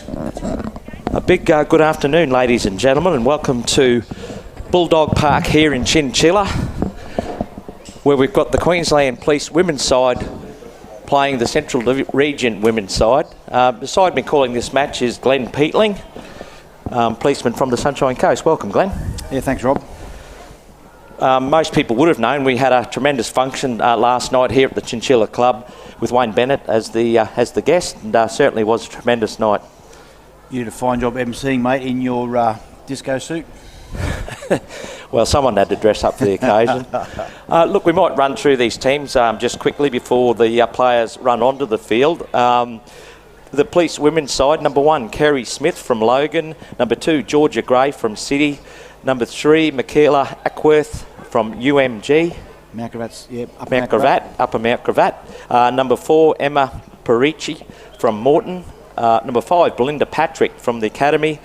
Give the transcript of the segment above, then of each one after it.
A big good afternoon, ladies and gentlemen, and welcome to Bulldog Park here in Chinchilla, where we've got the Queensland Police women's side playing the Central Region women's side. Beside me calling this match is Glenn Peatling, policeman from the Sunshine Coast. Welcome, Glenn. Yeah, thanks, Rob. Most people would have known we had a tremendous function last night here at the Chinchilla Club with Wayne Bennett as the guest, and certainly was a tremendous night. You did a fine job emceeing, mate, in your disco suit. Well, someone had to dress up for the occasion. Look, we might run through these teams just quickly before the players run onto the field. The police women's side, number 1, Kerry Smith from Logan. Number 2, Georgia Gray from City. Number 3, Michaela Ackworth from UMG. Mount Cravat's, yeah, Upper Mount Cravat. Number 4, Emma Perici from Moreton. Number 5, Belinda Patrick from the Academy.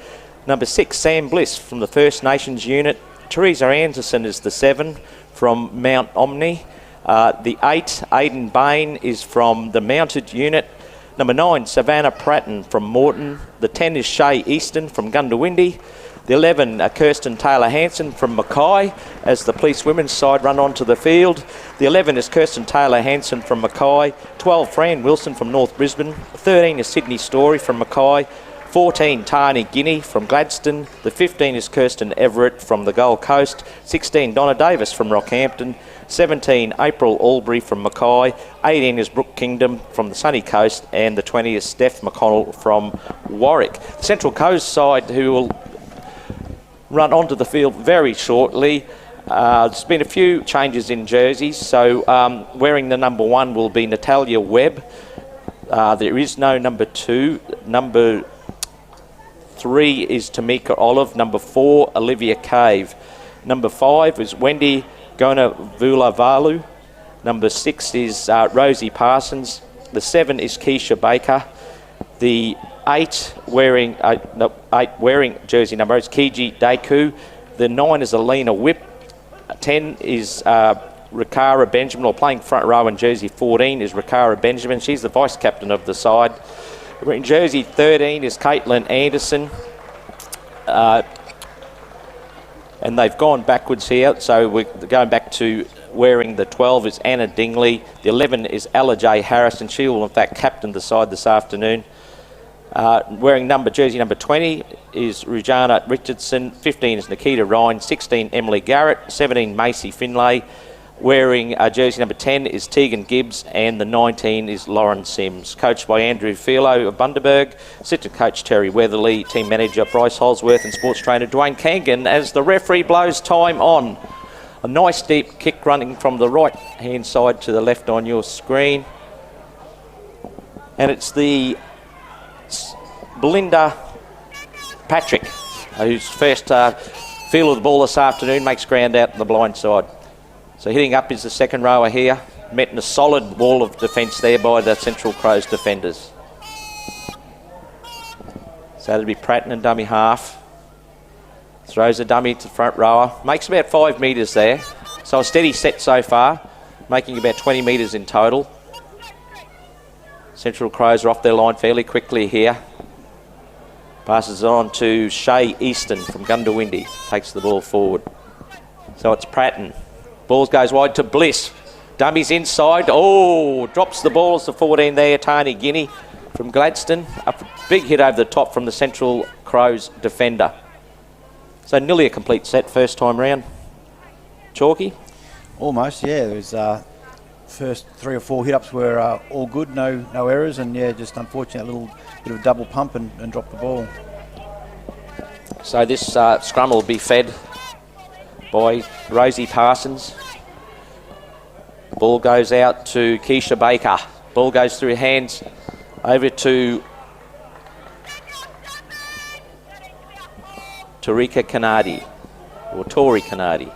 Number 6, Sam Bliss from the First Nations unit. Teresa Anderson is the 7 from Mount Omni. The 8, Aidan Bain, is from the Mounted unit. Number 9, Savannah Pratton from Moreton. The 10 is Shay Easton from Gundawindi. The 11, Kirsten Taylor-Hanson from Mackay, as the police women's side run onto the field. The 11 is Kirsten Taylor-Hanson from Mackay. 12, Fran Wilson from North Brisbane. 13 is Sydney Story from Mackay. 14, Tani Guinea from Gladstone. The 15 is Kirsten Everett from the Gold Coast. 16, Donna Davis from Rockhampton. 17, April Albury from Mackay. 18 is Brooke Kingdom from the Sunny Coast. And the 20 is Steph McConnell from Warwick. The Central Coast side, who will run onto the field very shortly. There's been a few changes in jerseys, so wearing the number 1 will be Natalia Webb. There is no number 2. Number 3 is Tamika Olive. Number 4, Olivia Cave. Number 5 is Wendy Gonavulavalu. Number 6 is Rosie Parsons. The 7 is Keisha Baker. The 8 wearing jersey number is Kiji Daku. The 9 is Alina Whip. 10 is Rikara Benjamin, or playing front row in jersey 14 is Rikara Benjamin. She's the vice captain of the side. In jersey 13 is Caitlin Anderson. And they've gone backwards here, so we're going back to wearing the 12 is Anna Dingley. The 11 is Ella J. Harrison. She will in fact captain the side this afternoon. Wearing jersey number 20 is Rujana Richardson. 15 is Nikita Ryan. 16, Emily Garrett. 17, Macy Finlay. Wearing jersey number 10 is Tegan Gibbs, and the 19 is Lauren Sims. Coached by Andrew Philo of Bundaberg, assistant coach Terry Weatherly, team manager Bryce Holsworth, and sports trainer Dwayne Kangan, as the referee blows time on. A nice deep kick running from the right hand side to the left on your screen. And it's the Belinda Patrick, whose first feel of the ball this afternoon, makes ground out on the blind side. So hitting up is the second rower here, met in a solid wall of defence there by the Central Crows defenders. So that'll be Pratton and dummy half. Throws a dummy to the front rower, makes about 5 metres there. So a steady set so far, making about 20 metres in total. Central Crows are off their line fairly quickly here. Passes it on to Shay Easton from Gundawindi. Takes the ball forward. So it's Pratton. Ball goes wide to Bliss. Dummies inside. Oh, drops the ball. It's the 14 there. Tani Guinea from Gladstone. A big hit over the top from the Central Crows defender. So nearly a complete set first time round. Chalky? Almost, yeah. There was first 3 or 4 hit-ups were all good, no errors, and yeah, just unfortunate a little bit of a double pump and drop the ball. So this scrum will be fed by Rosie Parsons. Ball goes out to Keisha Baker. Ball goes through hands over to Torika Kanadi, or Tori Kanadi.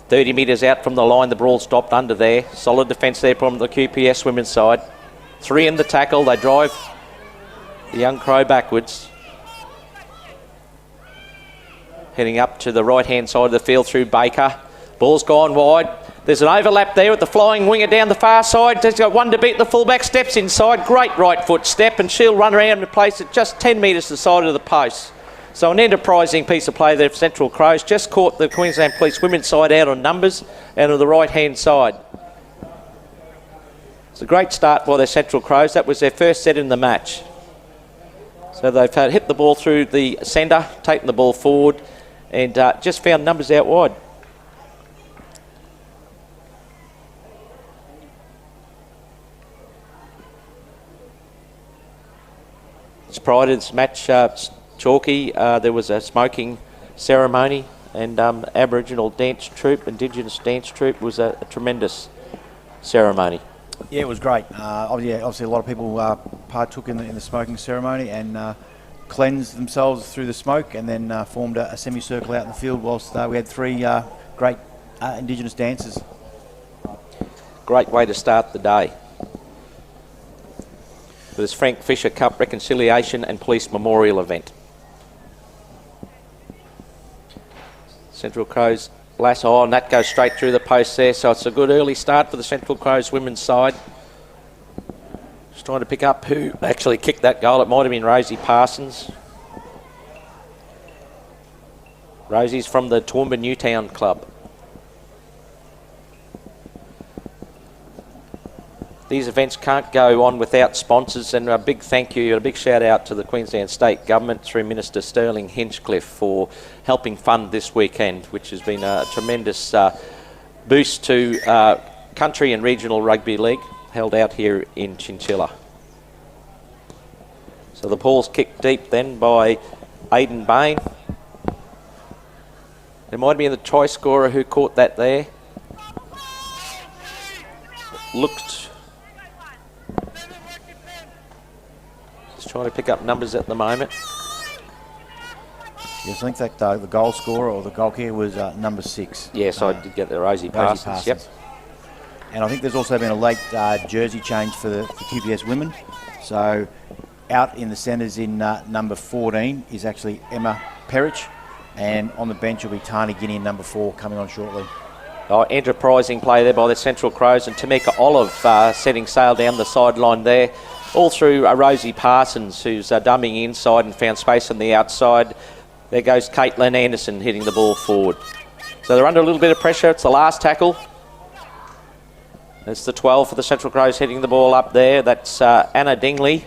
30 metres out from the line, the ball stopped under there. Solid defence there from the QPS women's side. 3 in the tackle, they drive the young Crow backwards. Heading up to the right-hand side of the field through Baker. Ball's gone wide. There's an overlap there with the flying winger down the far side. She's got one to beat. The fullback steps inside. Great right foot step, and she'll run around and place it just 10 metres to the side of the post. So an enterprising piece of play there for Central Crows. Just caught the Queensland Police women's side out on numbers out of the right-hand side. It's a great start by the Central Crows. That was their first set in the match. So they've hit the ball through the centre, taken the ball forward, and just found numbers out wide. Prior to this match, Chalky, there was a smoking ceremony, and Aboriginal dance troupe, Indigenous dance troupe, was a tremendous ceremony. Yeah, it was great. Obviously, a lot of people partook in the smoking ceremony and cleansed themselves through the smoke, and then formed a semicircle out in the field whilst we had three great Indigenous dancers. Great way to start the day. For this Frank Fisher Cup Reconciliation and Police Memorial event. Central Crows lass and that goes straight through the post there, so it's a good early start for the Central Crows women's side. Just trying to pick up who actually kicked that goal. It might have been Rosie Parsons. Rosie's from the Toowoomba Newtown Club. These events can't go on without sponsors, and a big thank you, a big shout out to the Queensland State Government through Minister Sterling Hinchcliffe for helping fund this weekend, which has been a tremendous boost to country and regional rugby league held out here in Chinchilla. So the ball's kicked deep then by Aidan Bain. It might be the try scorer who caught that there. Looked... trying to pick up numbers at the moment. Yes, I think that the goal scorer or the goal kicker was number 6. Yes, I did get the Rosie Parsons. Yep. And I think there's also been a late jersey change for the QPS women. So out in the centres in number 14 is actually Emma Perrich, and on the bench will be Tani Guinea in number 4 coming on shortly. Oh, enterprising play there by the Central Crows, and Tamika Olive setting sail down the sideline there. All through Rosie Parsons, who's dumbing inside and found space on the outside. There goes Caitlin Anderson hitting the ball forward. So they're under a little bit of pressure. It's the last tackle. It's the 12 for the Central Crows hitting the ball up there. That's Anna Dingley.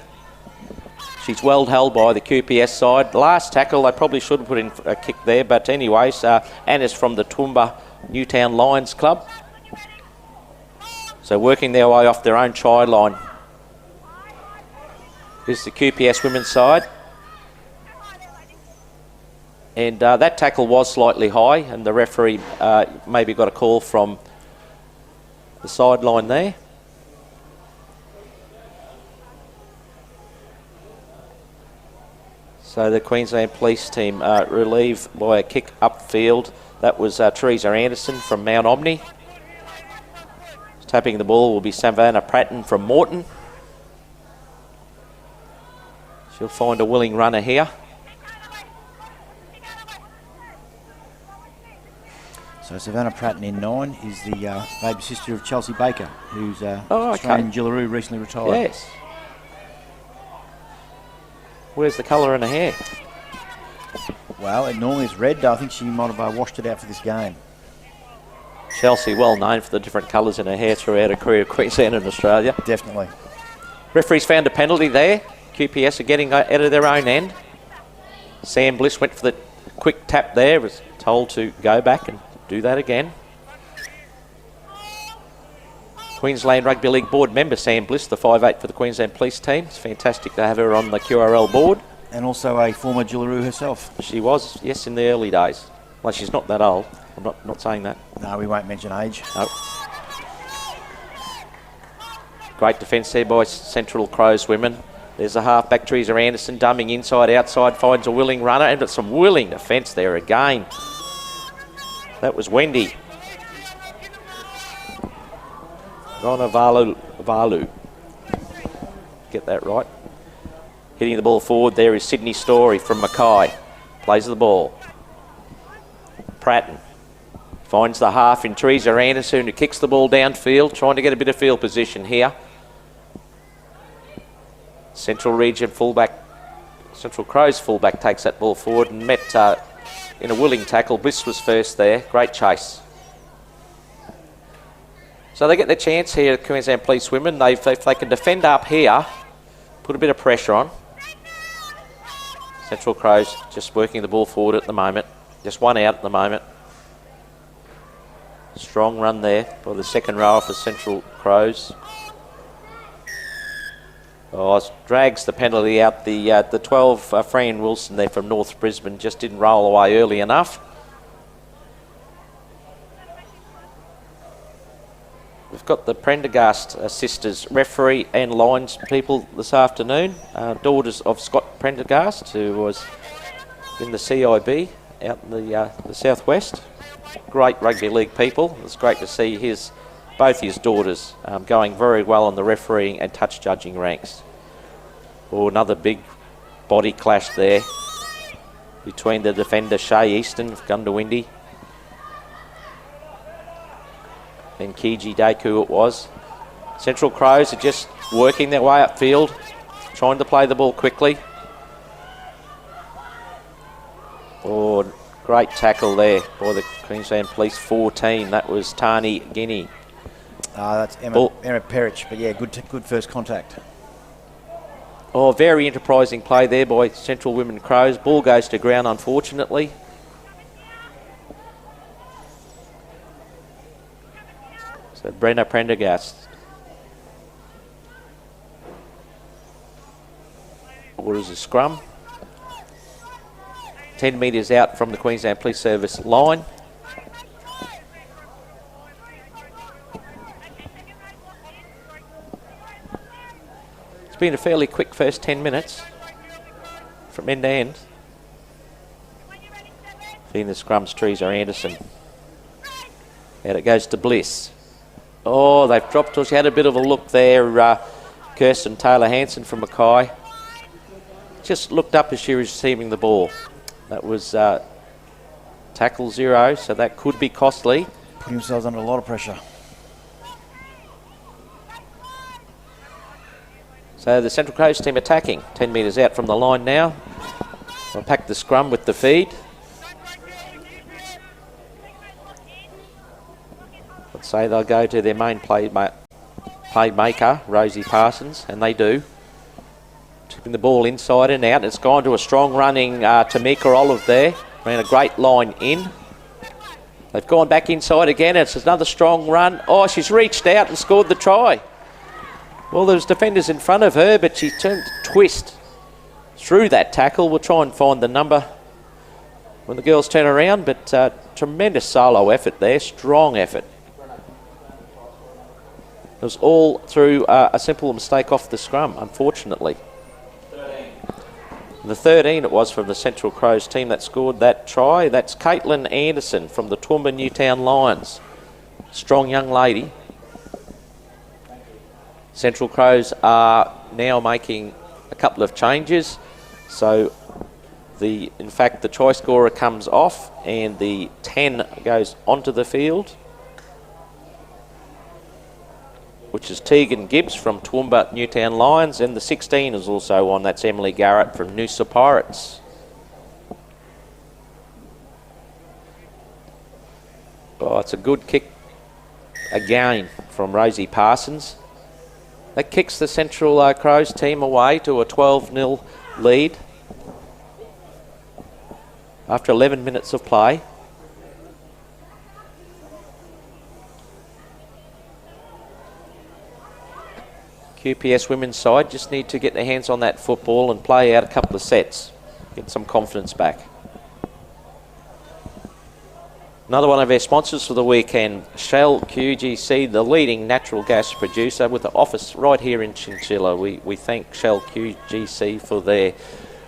She's well held by the QPS side. Last tackle, they probably should have put in a kick there. But anyways, Anna's from the Toowoomba Newtown Lions Club. So working their way off their own try line. This is the QPS women's side. And that tackle was slightly high, and the referee maybe got a call from the sideline there. So the Queensland Police team relieved by a kick upfield. That was Teresa Anderson from Mount Omni. Tapping the ball will be Savannah Pratton from Moreton. She'll find a willing runner here. So Savannah Pratton in 9 is the baby sister of Chelsea Baker, who's Australian Jillaroo, recently retired. Yes. Where's the colour in her hair? Well, it normally is red. I think she might have washed it out for this game. Chelsea, well known for the different colours in her hair throughout her career, Queensland and Australia. Definitely. Referees found a penalty there. QPS are getting out of their own end. Sam Bliss went for the quick tap there, was told to go back and do that again. Queensland Rugby League board member Sam Bliss, the 5'8" for the Queensland Police team. It's fantastic to have her on the QRL board. And also a former Jillaroo herself. She was, yes, in the early days. Well, she's not that old. I'm not saying that. No, we won't mention age. No. Great defence there by Central Crows women. There's a half-back, Teresa Anderson, dumbing inside, outside, finds a willing runner, and some willing defence there again. That was Wendy. Rona Valu. Get that right. Hitting the ball forward there is Sydney Story from Mackay. Plays the ball. Pratton Finds the half in Teresa Anderson, who kicks the ball downfield, trying to get a bit of field position here. Central Region fullback, Central Crows fullback takes that ball forward and met in a willing tackle. Bliss was first there. Great chase. So they get their chance here at Queensland Police Women. If they can defend up here, put a bit of pressure on. Central Crows just working the ball forward at the moment. Just one out at the moment. Strong run there by the second rower for Central Crows. Oh, drags the penalty out. The 12, Fran Wilson there from North Brisbane, just didn't roll away early enough. We've got the Prendergast sisters, referee and lines people this afternoon. Daughters of Scott Prendergast, who was in the CIB out in the southwest. Great rugby league people. It's great to see both his daughters going very well on the refereeing and touch judging ranks. Oh, another big body clash there between the defender Shay Easton of Gundawindi and Kiji Daku it was. Central Crows are just working their way upfield, trying to play the ball quickly. Oh, great tackle there by the Queensland Police 14. That was Tani Guinea. That's Emma Perich, but yeah, good first contact. Oh, very enterprising play there by Central Women Crows. Ball goes to ground, unfortunately. So Brenna Prendergast orders a scrum. 10 metres out from the Queensland Police Service line. It's been a fairly quick first 10 minutes from end to end. Feeding the scrums, Teresa Anderson. And it goes to Bliss. Oh, they've dropped us. She had a bit of a look there. Kirsten Taylor-Hanson from Mackay. Just looked up as she was receiving the ball. That was tackle 0, so that could be costly. Putting themselves under a lot of pressure. So the Central Crows team attacking. 10 metres out from the line now. They'll pack the scrum with the feed. Let's say they'll go to their main playmaker, Rosie Parsons, and they do. Tipping the ball inside and out. It's gone to a strong running Tamika Olive there. Ran a great line in. They've gone back inside again. It's another strong run. Oh, she's reached out and scored the try. Well, there's defenders in front of her, but she turned to twist through that tackle. We'll try and find the number when the girls turn around, but tremendous solo effort there, strong effort. It was all through a simple mistake off the scrum, unfortunately. The 13 it was from the Central Crows team that scored that try. That's Caitlin Anderson from the Toowoomba Newtown Lions. Strong young lady. Central Crows are now making a couple of changes. So, in fact, the try scorer comes off and the 10 goes onto the field, which is Tegan Gibbs from Toowoomba Newtown Lions, and the 16 is also on. That's Emily Garrett from Noosa Pirates. Oh, it's a good kick again from Rosie Parsons. That kicks the Central Crows team away to a 12-0 lead after 11 minutes of play. QPS women's side just need to get their hands on that football and play out a couple of sets, get some confidence back. Another one of our sponsors for the weekend, Shell QGC, the leading natural gas producer with an office right here in Chinchilla. We thank Shell QGC for their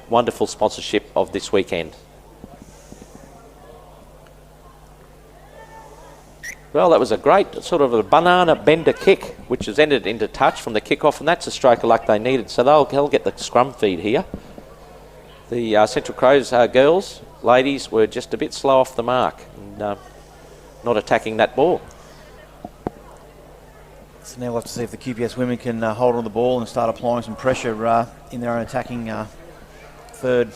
wonderful sponsorship of this weekend. Well, that was a great sort of a banana bender kick, which has ended into touch from the kick-off, and that's a stroke of luck they needed. So they'll get the scrum feed here. The Central Crows girls, ladies, were just a bit slow off the mark. And not attacking that ball. So now we'll have to see if the QPS women can hold on the ball and start applying some pressure in their own attacking third.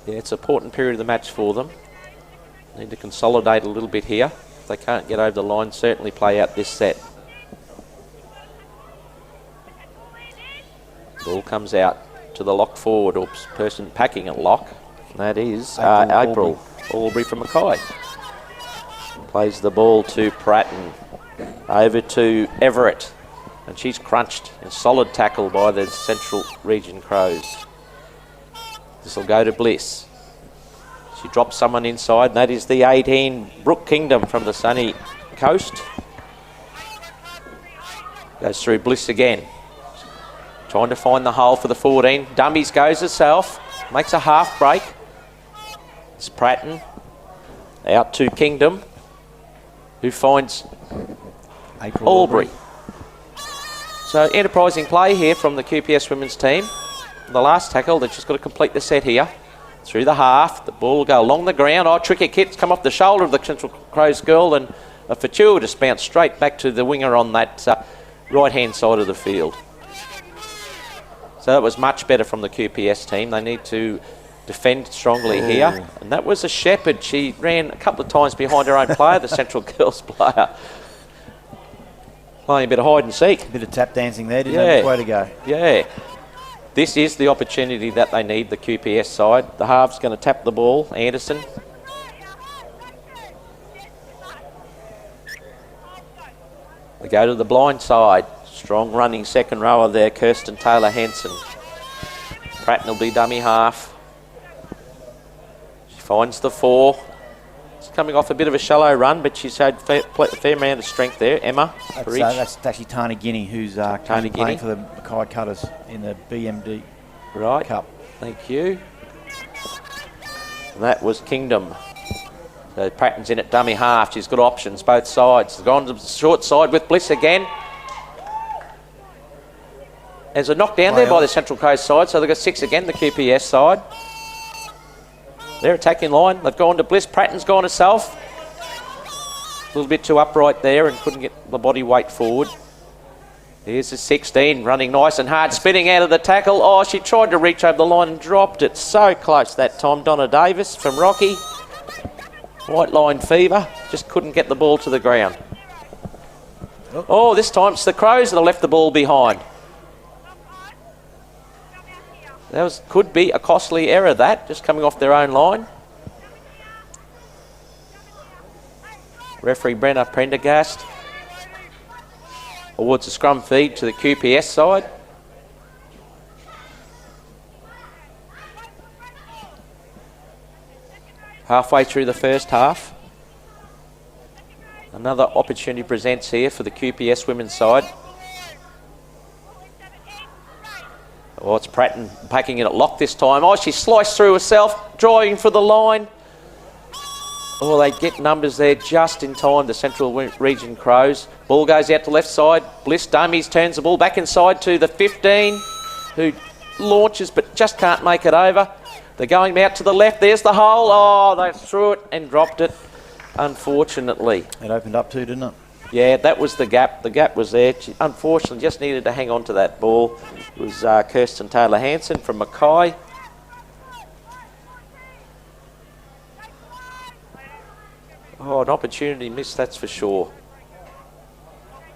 Yeah, it's an important period of the match for them. Need to consolidate a little bit here. If they can't get over the line, certainly play out this set. Ball comes out to the lock forward, or person packing a lock. And that is April Albury from Mackay. Plays the ball to Pratton. Over to Everett, and she's crunched. A solid tackle by the Central Region Crows. This will go to Bliss. She drops someone inside, and that is the 18, Brook Kingdom from the sunny coast. Goes through Bliss again. Trying to find the hole for the 14. Dummies goes herself, makes a half break. It's Pratton out to Kingdom, who finds April Albury. So enterprising play here from the QPS women's team. The last tackle, they've just got to complete the set here. Through the half, the ball will go along the ground. Oh, tricky kick's come off the shoulder of the Central Crows girl, and a fortuitous bounce straight back to the winger on that right-hand side of the field. So that was much better from the QPS team. They need to defend strongly here. And that was a Shepherd. She ran a couple of times behind her own player, the Central girls player. Playing a bit of hide and seek. A bit of tap dancing there, didn't have which way to go. Yeah. This is the opportunity that they need, the QPS side. The half's going to tap the ball. Anderson. They go to the blind side. Strong running second rower there, Kirsten Taylor-Hansen. Pratton will be dummy half. She finds the 4. Coming off a bit of a shallow run, but she's had a fair amount of strength there. Emma. That's actually Tani Guinea, who's playing for the Mackay Cutters in the BMD Cup. Thank you. And that was Kingdom. So Pratton's in at dummy half. She's got options both sides. She's gone to the short side with Bliss again. There's a knockdown there by the Central Coast side, so they've got 6 again, the QPS side. Their attacking line, they've gone to Bliss. Pratton's gone herself. A little bit too upright there and couldn't get the body weight forward. Here's the 16, running nice and hard, spinning out of the tackle. Oh, she tried to reach over the line and dropped it. So close that time. Donna Davis from Rocky. White line fever, just couldn't get the ball to the ground. Oh, this time it's the Crows that have left the ball behind. That could be a costly error, that, just coming off their own line. Referee Brenna Prendergast awards a scrum feed to the QPS side. Halfway through the first half. Another opportunity presents here for the QPS women's side. Oh, it's Pratton packing it at lock this time. Oh, she sliced through herself, driving for the line. Oh, they get numbers there just in time, the Central Region Crows. Ball goes out to left side. Bliss dummies, turns the ball back inside to the 15, who launches but just can't make it over. They're going out to the left. There's the hole. Oh, they threw it and dropped it, unfortunately. It opened up too, didn't it? Yeah, that was the gap. The gap was there. She unfortunately just needed to hang on to that ball. It was Kirsten Taylor-Hansen from Mackay. Oh, an opportunity missed, that's for sure.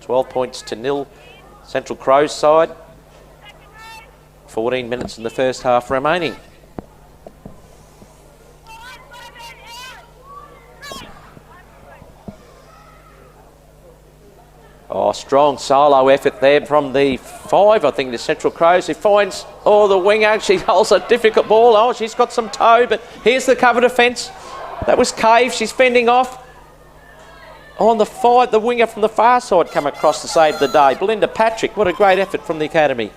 12 points to 0. Central Crows side. 14 minutes in the first half remaining. Oh, strong solo effort there from the 5, I think, the Central Crows, who finds, the winger. She holds a difficult ball. Oh, she's got some toe, but here's the cover defence. That was Cave. She's fending off. On the 5, the winger from the far side come across to save the day. Belinda Patrick, what a great effort from the academy.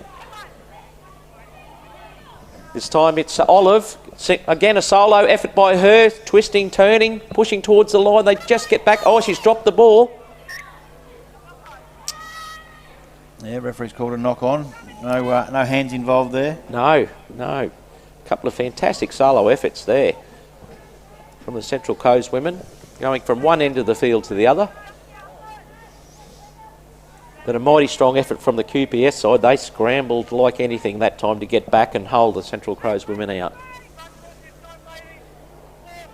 This time it's Olive. Again, a solo effort by her, twisting, turning, pushing towards the line. They just get back. Oh, she's dropped the ball. Yeah, referee's called a knock on. No hands involved there. No. A couple of fantastic solo efforts there from the Central Coast women. going from one end of the field to the other. But a mighty strong effort from the QPS side. They scrambled like anything that time to get back and hold the Central Crows women out.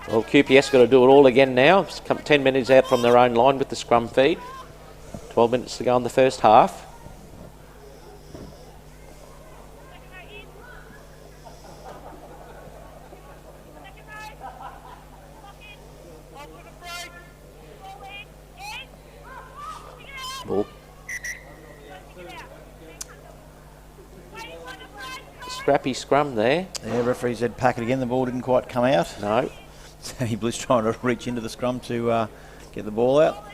Well, QPS got to do it all again now. It's come 10 minutes out from their own line with the scrum feed. 12 minutes to go in the first half. Ball. Scrappy scrum there. Yeah, referee said pack it again. The ball didn't quite come out. No. Sammy Bliss trying to reach into the scrum to get the ball out.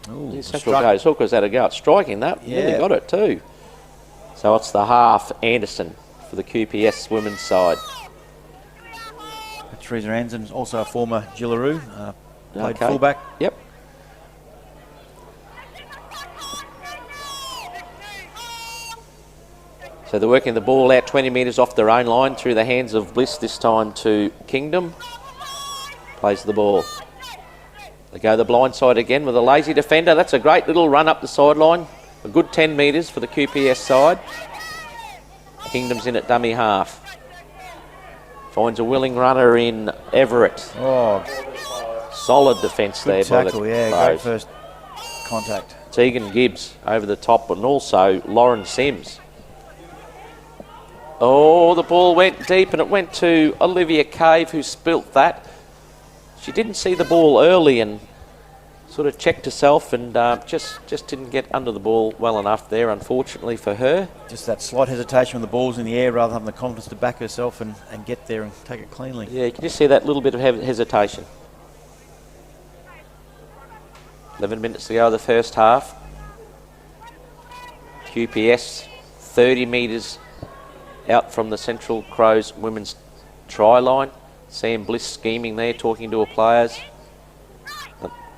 Ooh, Central Coast Hookers had a go at striking that. Yeah. Nearly got it too. So it's the half Anderson for the QPS women's side. Teresa Anson, also a former Gillaroo, played Okay. fullback. Yep. So they're working the ball out 20 metres off their own line through the hands of Bliss, this time to Kingdom. Plays the ball. They go the blind side again with a lazy defender. That's a great little run up the sideline. A good 10 metres for the QPS side. Kingdom's in at dummy half. Finds a willing runner in Everett. Oh, Solid defence there good by tackle, the yeah, Crows. great first contact. Tegan Gibbs over the top, and also Lauren Sims. Oh, the ball went deep, and it went to Olivia Cave, who spilt that. She didn't see the ball early and sort of checked herself, and just didn't get under the ball well enough there, unfortunately for her. Just that slight hesitation when the ball's in the air rather than the confidence to back herself and get there and take it cleanly. Yeah, you can just see that little bit of hesitation. 11 minutes to go of the first half. QPS 30 metres out from the Central Crows women's try line. Sam Bliss scheming there, talking to her players.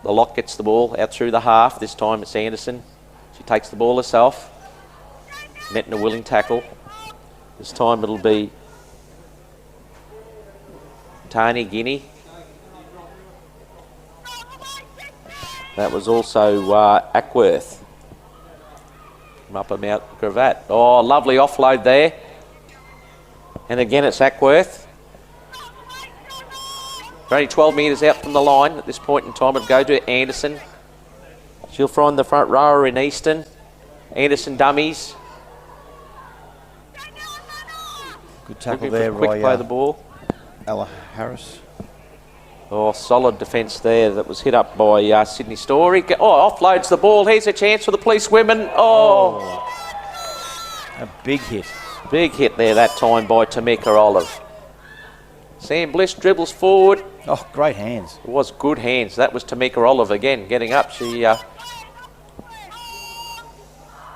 The lock gets the ball out through the half. This time it's Anderson. She takes the ball herself. Met in a willing tackle. This time it'll be Tony Guinea. That was also Ackworth from Upper Mount Gravatt. Oh, lovely offload there. And again it's Ackworth. We're only 12 metres out from the line at this point in time. It'll go to Anderson. She'll find the front rower in Easton. Anderson dummies. Good tackle Looking there for quick by play the ball. Ella Harris. Oh, solid defence there that was hit up by Sydney Story. Oh, offloads the ball. Here's a chance for the police women. Oh, A big hit. big hit there that time by Tamika Olive. Sam Bliss dribbles forward. Oh, great hands. It was good hands. That was Tamika Olive again getting up. She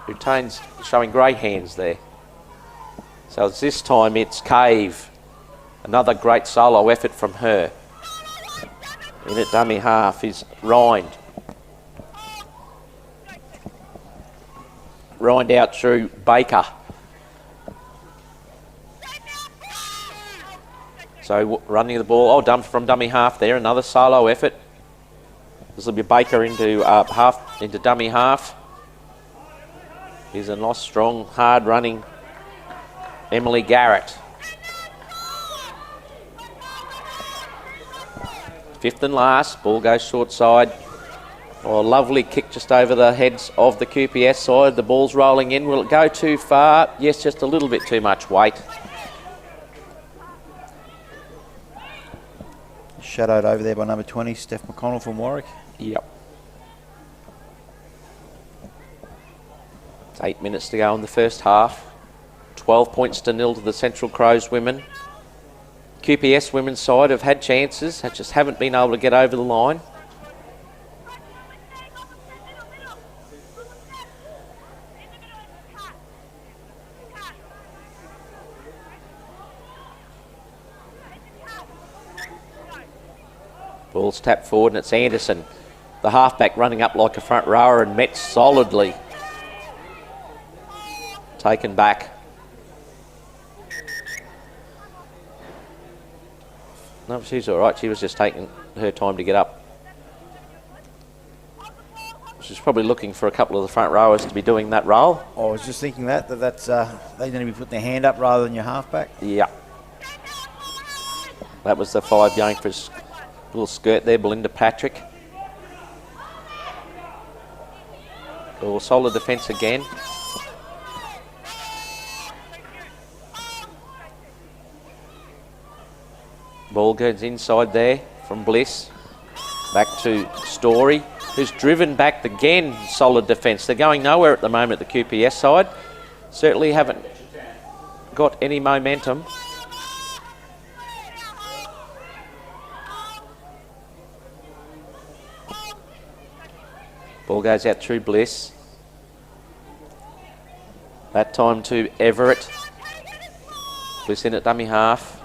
retains, showing great hands there. So this time it's Cave. Another great solo effort from her. In at dummy half is Rind. Rind out through Baker. So running the ball, from dummy half there, another solo effort. This will be Baker into into dummy half. Here's a nice, strong, hard running Emily Garrett. Fifth and last, ball goes short side. Oh, a lovely kick just over the heads of the QPS side. The ball's rolling in. Will it go too far? Yes, just a little bit too much weight. Shadowed over there by number 20, Steph McConnell from Warwick. Yep. It's 8 minutes to go in the first half. 12 points to nil to the Central Crows women. QPS women's side have had chances, just haven't been able to get over the line. Ball's tapped forward and it's Anderson. The halfback running up like a front rower and met solidly. Taken back. No, she's all right. She was just taking her time to get up. She's probably looking for a couple of the front rowers to be doing that role. I was just thinking that's they need to be putting their hand up rather than your halfback. Yeah. That was the 5 going for a little skirt there, Belinda Patrick. Oh, solid defence again. Ball goes inside there from Bliss. Back to Story, who's driven back again. Solid defence. They're going nowhere at the moment, the QPS side. Certainly haven't got any momentum. Ball goes out through Bliss. That time to Everett. Bliss in at dummy half.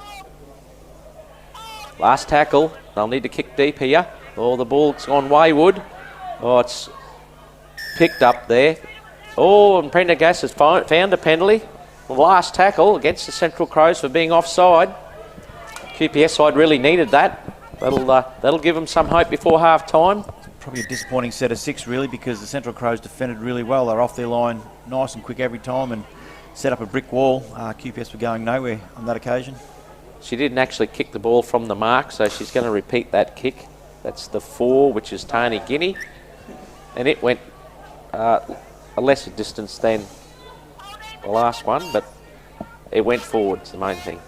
Last tackle. They'll need to kick deep here. Oh, the ball's gone wayward. Oh, it's picked up there. Oh, and Prendergast has found a penalty. The last tackle against the Central Crows for being offside. QPS side really needed that. That'll give them some hope before half time. Probably a disappointing set of 6 really, because the Central Crows defended really well. They're off their line nice and quick every time and set up a brick wall. QPS were going nowhere on that occasion. She didn't actually kick the ball from the mark, so she's going to repeat that kick. That's the 4, which is Tony Guinea. And it went a lesser distance than the last one, but it went forward, it's the main thing.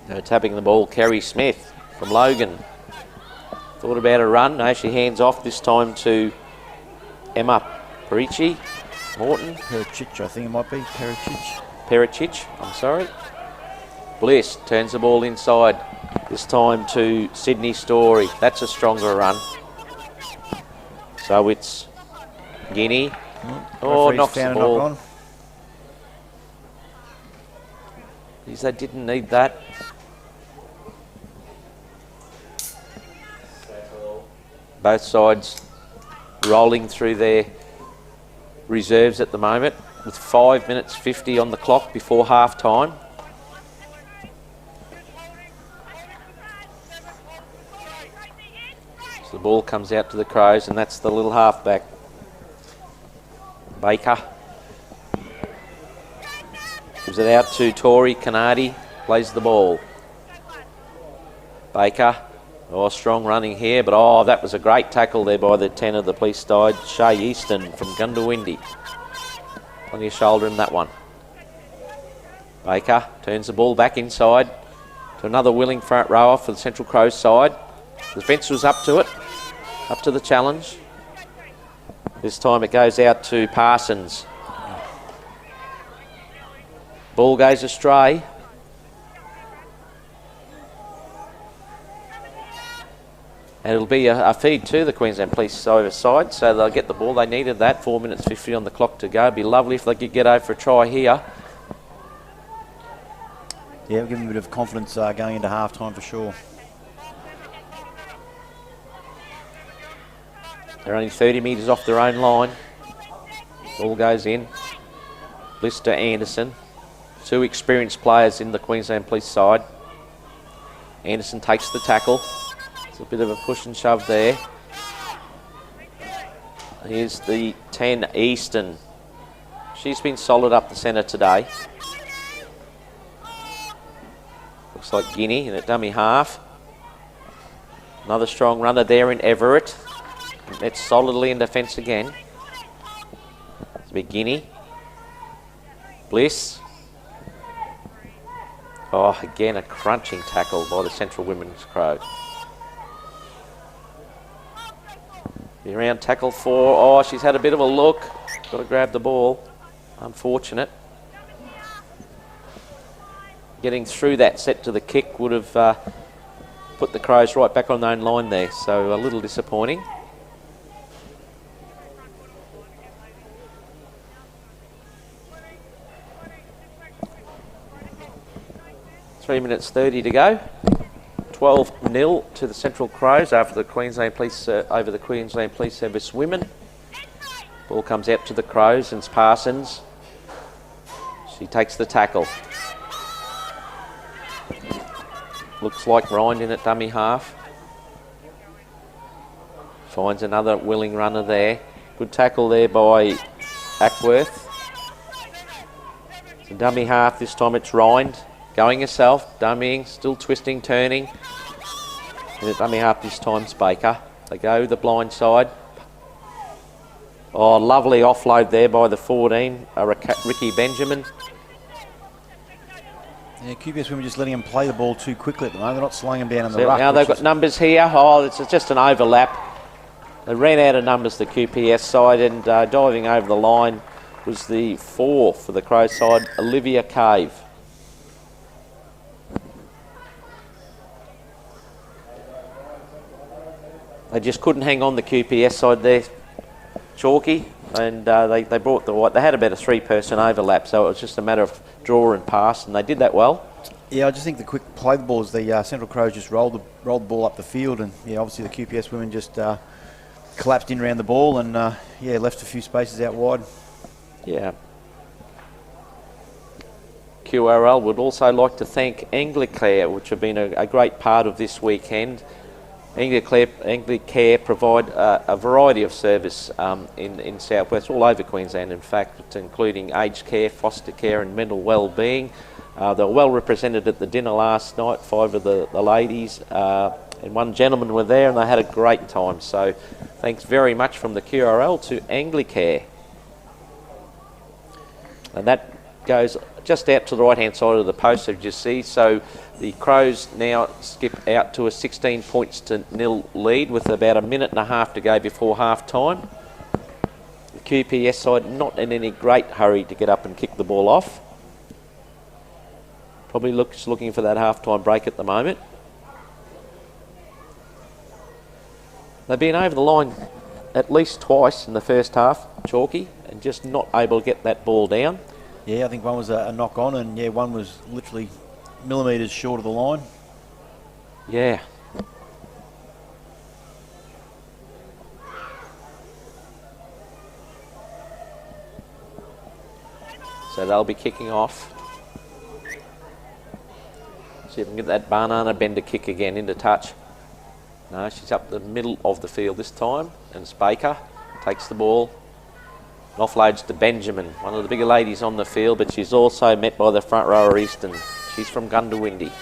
Now tapping the ball, Kerry Smith from Logan. Thought about a run. No, she hands off this time to Emma Perici. Morton. Pericic, I think it might be. Pericic, I'm sorry. Bliss turns the ball inside. This time to Sydney Story. That's a stronger run. So it's Guinea. Oh, knocks the ball. Knock on. Geez, they didn't need that. Both sides rolling through their reserves at the moment with 5 minutes 50 on the clock before half time. So the ball comes out to the Crows, and that's the little halfback, Baker. Gives it out to Tori Canardi, plays the ball. Baker. Oh, strong running here, but oh, that was a great tackle there by the 10 of the police side, Shay Easton from Gundawindi. On your shoulder in that one. Baker turns the ball back inside to another willing front rower for the Central Crows side. The defence was up to it, up to the challenge. This time it goes out to Parsons. Ball goes astray. And it'll be a feed to the Queensland Police side, so they'll get the ball. They needed that. 4 minutes 50 on the clock to go. It'd be lovely if they could get over for a try here. Yeah, give them a bit of confidence going into half time for sure. They're only 30 metres off their own line. Ball goes in. Bliss to Anderson. 2 experienced players in the Queensland Police side. Anderson takes the tackle. A bit of a push and shove there. Here's the 10 Easton. She's been solid up the centre today. Looks like Guinea in a dummy half. Another strong runner there in Everett. It's solidly in defence again. It's a big Guinea. Bliss. Oh, again a crunching tackle by the Central Women's Crows. Around tackle 4. Oh, she's had a bit of a look. Got to grab the ball. Unfortunate. Getting through that set to the kick would have put the Crows right back on their own line there. So a little disappointing. Three minutes 30 to go. 12-0 to the Central Crows over the Queensland Police Service women. Ball comes out to the Crows and it's Parsons. She takes the tackle. Looks like Rind in at dummy half. Finds another willing runner there. Good tackle there by Ackworth. So dummy half, this time it's Rind. Going herself, dummying, still twisting, turning. And at dummy half this time it's Baker. They go the blind side. Oh, lovely offload there by the 14, Ricky Benjamin. Yeah, QPS women just letting them play the ball too quickly at the moment. They're not slowing them down in the ruck. Now they've got numbers here. Oh, it's just an overlap. They ran out of numbers, the QPS side, and diving over the line was the 4 for the Crow side, Olivia Cave. They just couldn't hang on the QPS side there, Chalky, and they brought the white. They had about a 3-person overlap, so it was just a matter of draw and pass, and they did that well. Yeah, I just think the quick play the ball is the Central Crows just rolled the ball up the field, and yeah, obviously the QPS women just collapsed in around the ball and yeah, left a few spaces out wide. Yeah. QRL would also like to thank Anglicare, which have been a great part of this weekend. Anglicare provide a variety of service in South West, all over Queensland in fact, including aged care, foster care and mental well-being. They were well represented at the dinner last night. 5 of the ladies and 1 gentleman were there, and they had a great time. So thanks very much from the QRL to Anglicare. And that goes just out to the right hand side of the post, as you see. So the Crows now skip out to a 16 points to 0 lead with about a minute and a half to go before half time. The QPS side not in any great hurry to get up and kick the ball off. Probably looking for that half-time break at the moment. They've been over the line at least twice in the first half, Chalky, and just not able to get that ball down. Yeah, I think one was a knock on, and yeah, one was literally millimetres short of the line. Yeah. So they'll be kicking off. See if we can get that banana bender kick again into touch. No, she's up the middle of the field this time, and it's Baker. Takes the ball. Offloads to Benjamin, one of the bigger ladies on the field, but she's also met by the front rower Easton. She's from Gundawindi.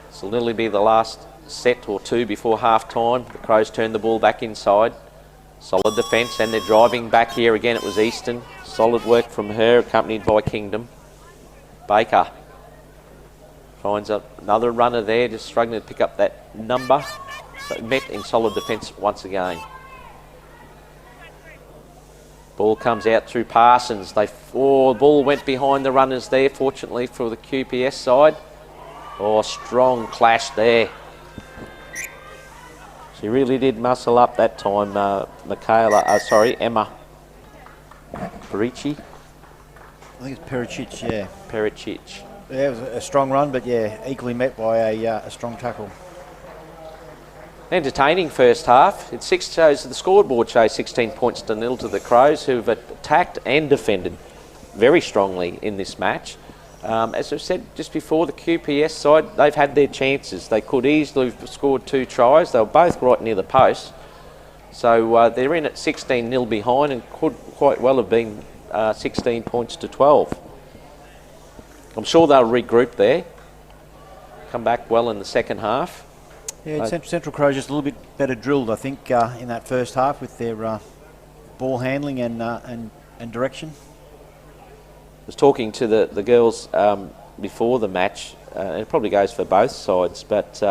This will nearly be the last set or 2 before half time. The Crows turn the ball back inside. Solid defence, and they're driving back here again. It was Easton. Solid work from her, accompanied by Kingdom. Baker finds another runner there, just struggling to pick up that number. But met in solid defence once again. Ball comes out through Parsons. The ball went behind the runners there, fortunately for the QPS side. Oh, strong clash there. She really did muscle up that time, Emma Perici. I think it's Pericic, yeah. Pericic. Yeah, it was a strong run, but yeah, equally met by a strong tackle. Entertaining first half. The scoreboard shows 16 points to 0 to the Crows, who've attacked and defended very strongly in this match. As I've said just before, the QPS side, they've had their chances. They could easily have scored 2 tries. They were both right near the post. So they're in at 16-0 behind and could quite well have been 16 points to 12. I'm sure they'll regroup there, come back well in the second half. Yeah, Central Crows just a little bit better drilled, I think, in that first half with their ball handling and direction. I was talking to the girls before the match, and it probably goes for both sides, but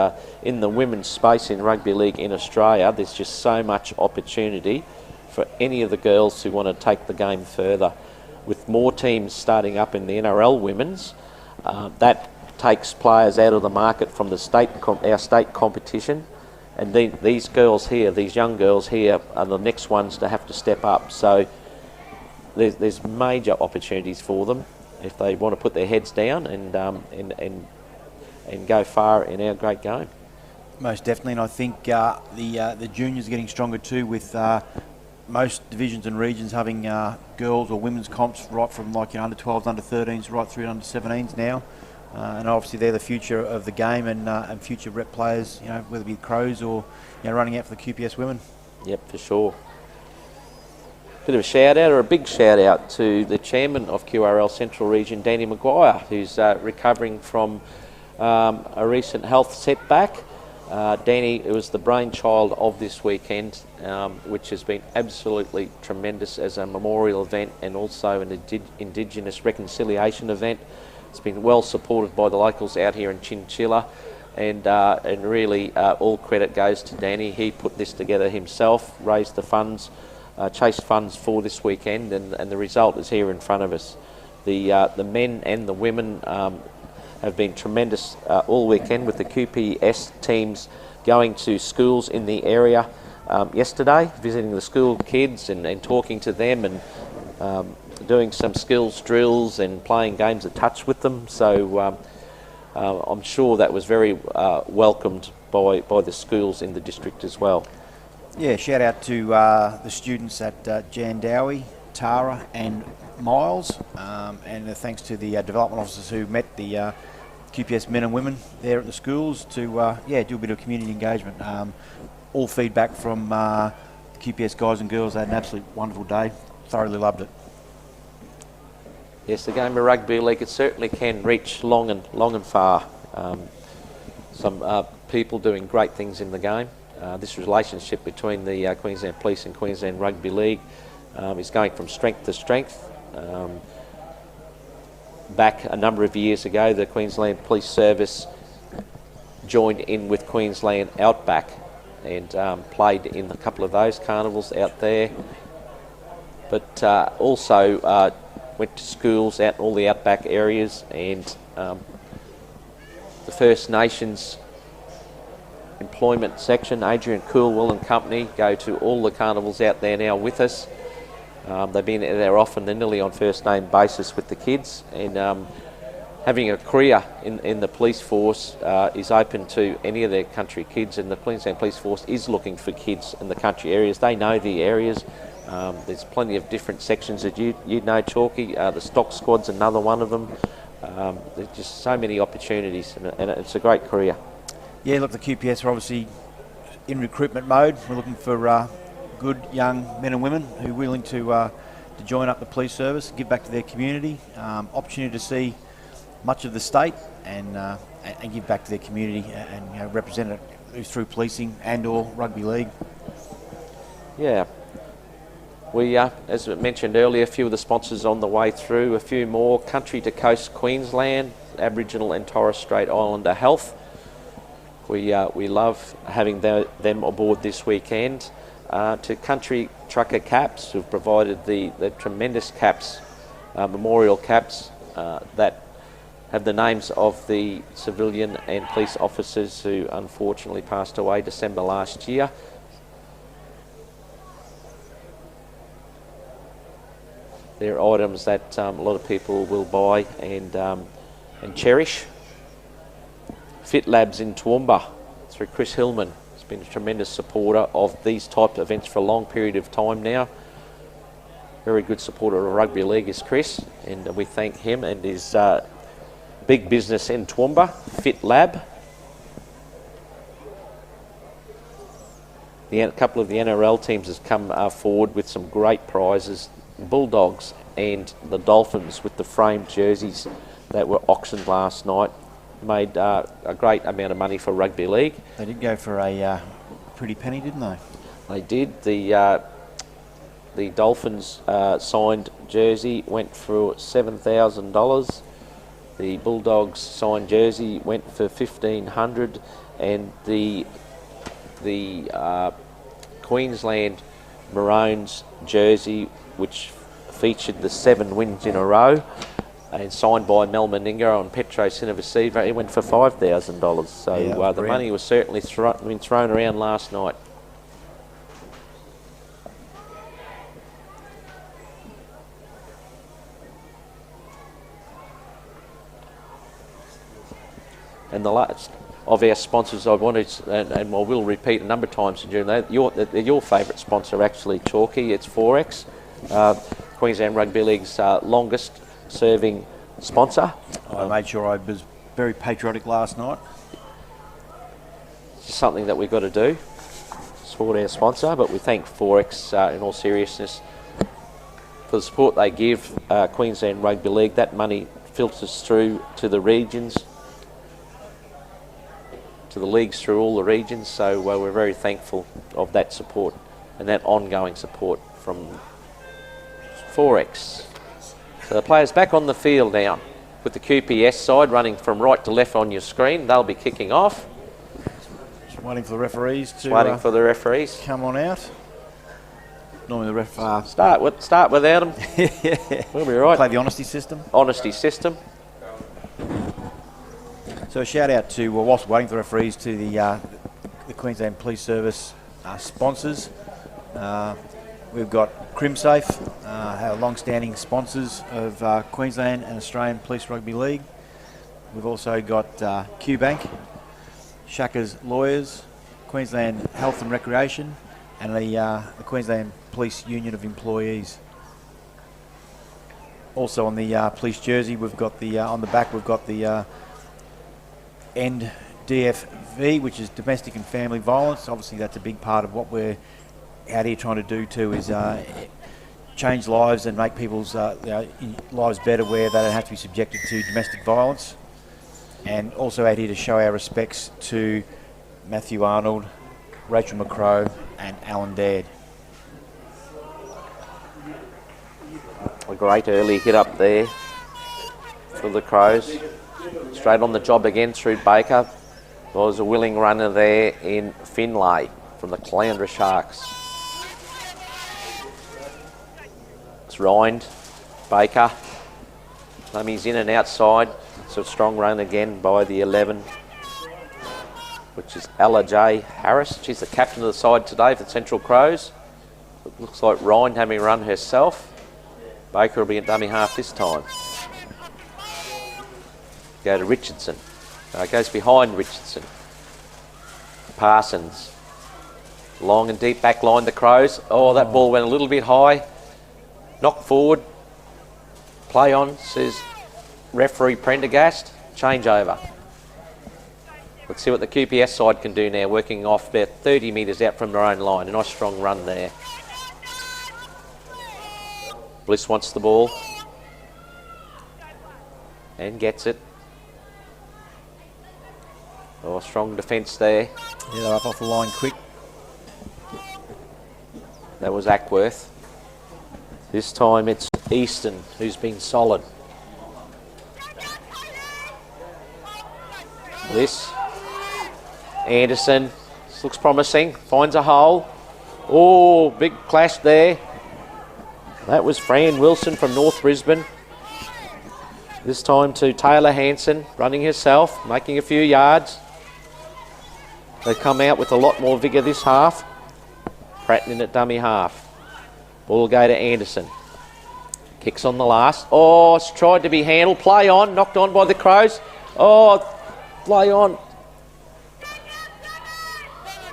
in the women's space in rugby league in Australia, there's just so much opportunity for any of the girls who want to take the game further. With more teams starting up in the NRL women's, that takes players out of the market from the our state competition, and these girls here, these young girls here, are the next ones to have to step up. So there's major opportunities for them if they want to put their heads down and go far in our great game. Most definitely, and I think the juniors are getting stronger too with most divisions and regions having girls or women's comps right from like under 12s, under 13s, right through to under 17s now. And obviously they're the future of the game and future rep players, whether it be Crows or running out for the QPS women. Yep, for sure. Bit of a shout out, or a big shout out, to the chairman of QRL Central Region, Danny Maguire, who's recovering from a recent health setback. Danny, it was the brainchild of this weekend, which has been absolutely tremendous as a memorial event and also an Indigenous reconciliation event. It's been well supported by the locals out here in Chinchilla, and really all credit goes to Danny. He put this together himself, raised the funds, chased funds for this weekend, and the result is here in front of us. The men and the women have been tremendous all weekend, with the QPS teams going to schools in the area yesterday, visiting the school kids and talking to them, and doing some skills drills and playing games of touch with them. So I'm sure that was very welcomed by the schools in the district as well. Yeah, shout out to the students at Jandowie, Tara and Miles, and thanks to the development officers who met the QPS men and women there at the schools to do a bit of community engagement. All feedback from the QPS guys and girls. They had an absolute wonderful day. Thoroughly loved it. Yes, the game of rugby league, it certainly can reach long and far. Some people doing great things in the game. This relationship between the Queensland Police and Queensland Rugby League is going from strength to strength. Back a number of years ago, the Queensland Police Service joined in with Queensland Outback and played in a couple of those carnivals out there, but also went to schools out in all the outback areas, and the First Nations employment section, Adrian Coolwell and company, go to all the carnivals out there now with us. They've been there often, they're nearly on first name basis with the kids, and having a career in the police force is open to any of their country kids, and the Queensland Police Force is looking for kids in the country areas. They know the areas. There's plenty of different sections that you know, Chalky. The stock squad's another one of them. There's just so many opportunities, and it's a great career. Yeah, look, the QPS are obviously in recruitment mode. We're looking for good young men and women who are willing to join up the police service, give back to their community, opportunity to see much of the state and give back to their community and represent it through policing and or rugby league. Yeah. We, as mentioned earlier, a few of the sponsors on the way through, a few more: Country to Coast Queensland, Aboriginal and Torres Strait Islander Health. We love having them aboard this weekend. To Country Trucker Caps, who've provided the tremendous caps, memorial caps that have the names of the civilian and police officers who unfortunately passed away December last year. They're items that a lot of people will buy and cherish. Fit Labs in Toowoomba, through Chris Hillman, has been a tremendous supporter of these type of events for a long period of time now. Very good supporter of rugby league is Chris, and we thank him and his big business in Toowoomba, Fit Lab. A couple of the NRL teams has come forward with some great prizes. Bulldogs and the Dolphins, with the framed jerseys that were auctioned last night, made a great amount of money for rugby league. They did go for a pretty penny, didn't they? They did. The Dolphins signed jersey went for $7,000. The Bulldogs signed jersey went for $1,500, and the Queensland Maroons jersey, which featured the 7 wins in a row and signed by Mel Meninga on Petro Cinovasiva, it went for $5,000. So the money was certainly been thrown around last night. And the last of our sponsors, I wanted, and I will repeat a number of times during that, your favourite sponsor actually, Chalky. It's Forex, Queensland Rugby League's longest serving sponsor. I made sure I was very patriotic last night. It's something that we've got to do, support our sponsor, but we thank Forex in all seriousness for the support they give Queensland Rugby League. That money filters through to the regions, to the leagues through all the regions, so we're very thankful of that support and that ongoing support from Forex. So the players back on the field now with the QPS side running from right to left on your screen. They'll be kicking off. Just waiting for the referees to come on out. Normally the ref start without them. We'll be right. Play the honesty system. Honesty system. So a shout out to, whilst waiting for the referees, to the Queensland Police Service sponsors. We've got CrimSafe, our long-standing sponsors of Queensland and Australian Police Rugby League. We've also got QBank, Shaka's Lawyers, Queensland Health and Recreation, and the Queensland Police Union of Employees. Also on the police jersey, we've got the on the back we've got the NDFV, which is domestic and family violence. Obviously, that's a big part of what we're out here trying to do too, is change lives and make people's lives better, where they don't have to be subjected to domestic violence. And also out here to show our respects to Matthew Arnold, Rachel McCrow, and Alan Daird. A great early hit up there for the Crows. Straight on the job again through Baker. There was a willing runner there in Finlay from the Caloundra Sharks. It's Rind, Baker. He's in and outside. So a strong run again by the 11, which is Ella J. Harris. She's the captain of the side today for Central Crows. It looks like Rind having run herself. Baker will be at dummy half this time. Go to Richardson. Goes behind Richardson. Parsons. Long and deep back line, the Crows. Oh, that ball went a little bit high. Knock forward. Play on, says referee Prendergast. Change over. Let's see what the QPS side can do now, working off about 30 metres out from their own line. A nice strong run there. Bliss wants the ball. And gets it. Oh, strong defence there. Yeah, they're up off the line quick. That was Ackworth. This time it's Easton who's been solid. Bliss. Anderson. This looks promising. Finds a hole. Oh, big clash there. That was Fran Wilson from North Brisbane. This time to Taylor Hanson, running herself, making a few yards. They come out with a lot more vigour this half. Pratton in at dummy half. Ball will go to Anderson. Kicks on the last. Oh, it's tried to be handled. Play on, knocked on by the Crows. Oh, play on.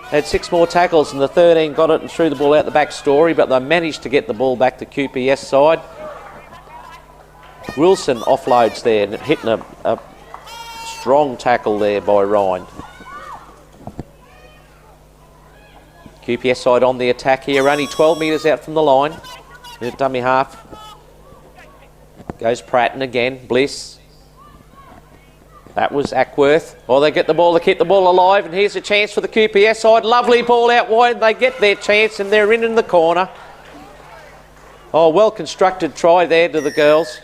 Had 6 more tackles and the 13 got it and threw the ball out the back story, but they managed to get the ball back to QPS side. Wilson offloads there and hitting a strong tackle there by Rind. QPS side on the attack here, only 12 metres out from the line. Dummy half. Goes Pratton again, Bliss. That was Ackworth. Oh, they get the ball, they keep the ball alive, and here's a chance for the QPS side. Lovely ball out wide, they get their chance, and they're in the corner. Oh, well-constructed try there to the girls.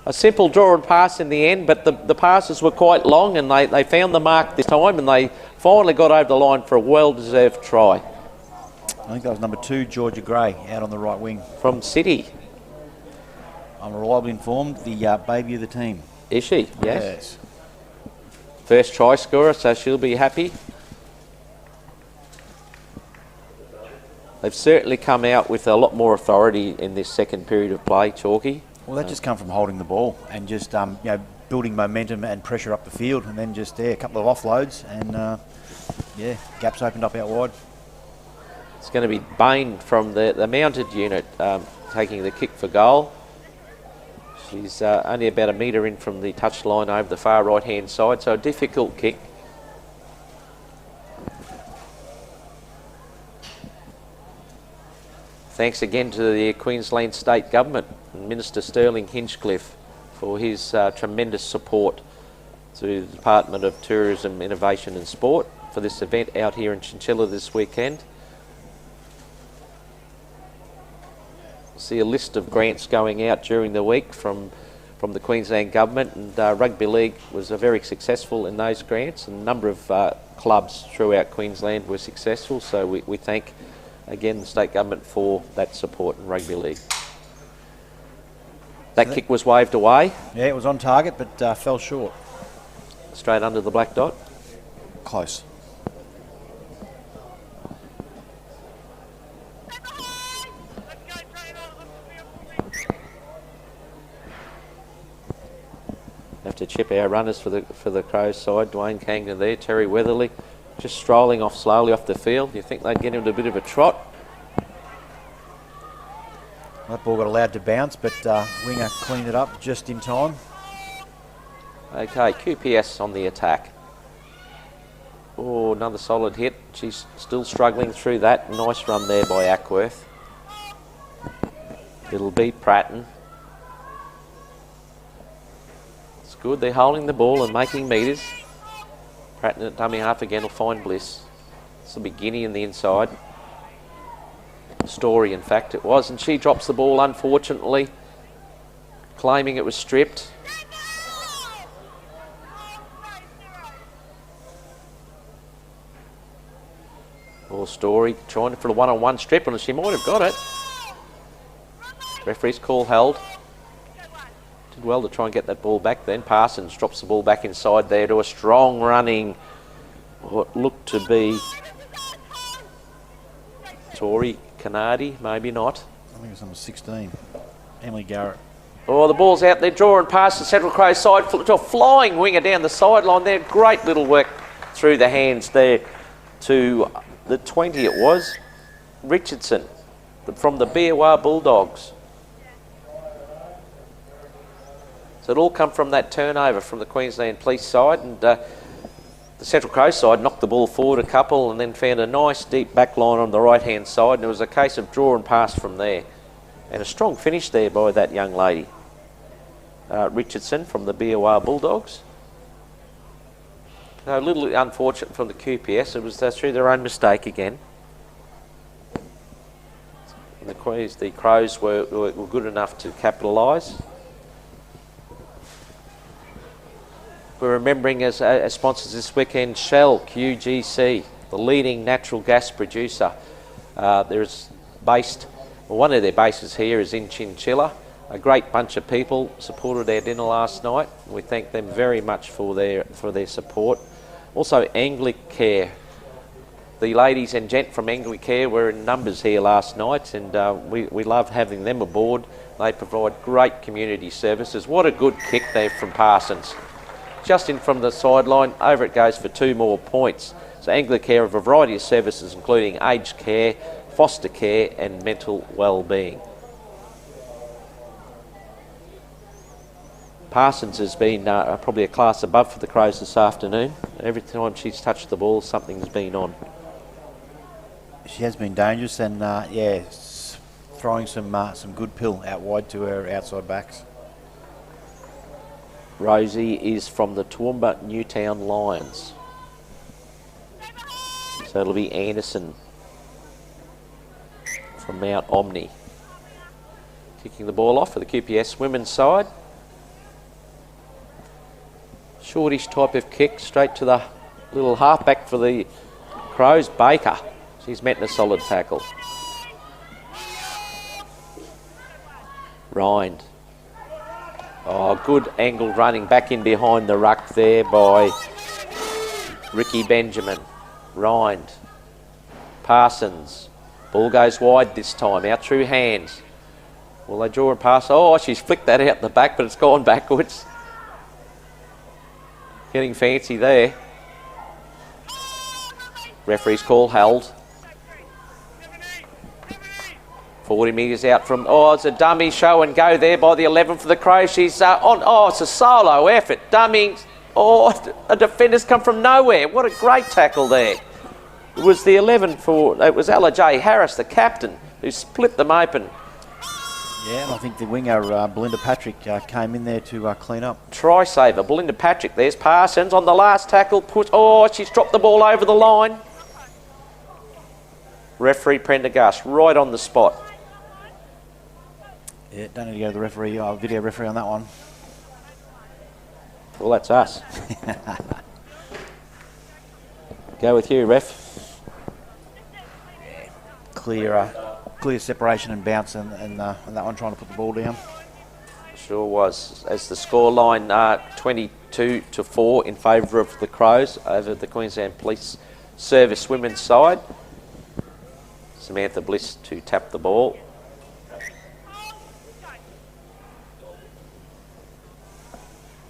A simple draw and pass in the end, but the passes were quite long, and they found the mark this time, and they finally got over the line for a well-deserved try. I think that was number 2, Georgia Gray, out on the right wing. From City. I'm reliably informed, the baby of the team. Is she? Yes. First try scorer, so she'll be happy. They've certainly come out with a lot more authority in this second period of play, Chalky. Well, that just come from holding the ball and just building momentum and pressure up the field, and then just a couple of offloads, and gaps opened up out wide. It's going to be Bain from the mounted unit taking the kick for goal. She's only about a metre in from the touchline over the far right-hand side, so a difficult kick. Thanks again to the Queensland State Government and Minister Sterling Hinchcliffe for his tremendous support to the Department of Tourism, Innovation and Sport for this event out here in Chinchilla this weekend. See a list of grants going out during the week from the Queensland Government, and Rugby League was very successful in those grants, and a number of clubs throughout Queensland were successful, so we thank again the State Government for that support in Rugby League. That kick was waved away. Yeah, it was on target, but fell short. Straight under the black dot. Close. Have to chip our runners for the Crows side. Dwayne Kangner there, Terry Weatherly just strolling off slowly off the field. You think they'd get him to a bit of a trot? That ball got allowed to bounce, but Winger cleaned it up just in time. Okay, QPS on the attack. Oh, another solid hit. She's still struggling through that. Nice run there by Ackworth. It'll be Pratton. It's good. They're holding the ball and making metres. Pratton at dummy half again will find Bliss. This will be Guinea in the inside. Story, in fact, it was. And she drops the ball, unfortunately, claiming it was stripped. Or Story trying for a one-on-one strip, and she might have got it. Referee's call held. Did well to try and get that ball back then. Parsons drops the ball back inside there to a strong running, what looked to be Tori Canardi, maybe not. I think it's number 16, Emily Garrett. Oh, the ball's out there, drawing past the Central Crows side to a flying winger down the sideline there. Great little work through the hands there to the 20 it was, Richardson from the Beerwah Bulldogs. So it all come from that turnover from the Queensland Police side, and the Central Coast side knocked the ball forward a couple and then found a nice deep back line on the right hand side, and it was a case of draw and pass from there. And a strong finish there by that young lady, Richardson from the Beerwah Bulldogs. A little unfortunate from the QPS. It was through their own mistake again. And the Crows were good enough to capitalise. We're remembering as sponsors this weekend Shell QGC, the leading natural gas producer. There's based, well, one of their bases here is in Chinchilla. A great bunch of people supported our dinner last night. We thank them very much for their support. Also Anglicare. The ladies and gent from Anglicare were in numbers here last night, and we love having them aboard. They provide great community services. What a good kick there from Parsons. Just in from the sideline, over it goes for 2 more points. So Anglicare have a variety of services including aged care, foster care and mental well-being. Parsons has been probably a class above for the Crows this afternoon. Every time she's touched the ball, something's been on. She has been dangerous, and throwing some good pill out wide to her outside backs. Rosie is from the Toowoomba Newtown Lions. So it'll be Anderson from Mount Omni. Kicking the ball off for the QPS women's side. Shortish type of kick, straight to the little halfback for the Crows, Baker. She's met in a solid tackle. Rind. Oh, good angled running back in behind the ruck there by Ricky Benjamin. Rind. Parsons. Ball goes wide this time, out through hands. Will they draw and pass? Oh, she's flicked that out the back, but it's gone backwards. Getting fancy there. Referee's call held. 40 metres out from... Oh, it's a dummy show and go there by the 11 for the Crows. She's on... Oh, it's a solo effort. Dummy. Oh, a defender's come from nowhere. What a great tackle there. It was the 11 for... It was Ella J. Harris, the captain, who split them open. Yeah, and I think the winger, Belinda Patrick, came in there to clean up. Try saver, Belinda Patrick. There's Parsons on the last tackle. Oh, she's dropped the ball over the line. Referee Prendergast right on the spot. Yeah, don't need to go to the referee, video referee on that one. Well, that's us. Go with you, ref. Clear separation and bounce and that one trying to put the ball down. Sure was. As the scoreline 22-4 in favour of the Crows over the Queensland Police Service women's side. Samantha Bliss to tap the ball.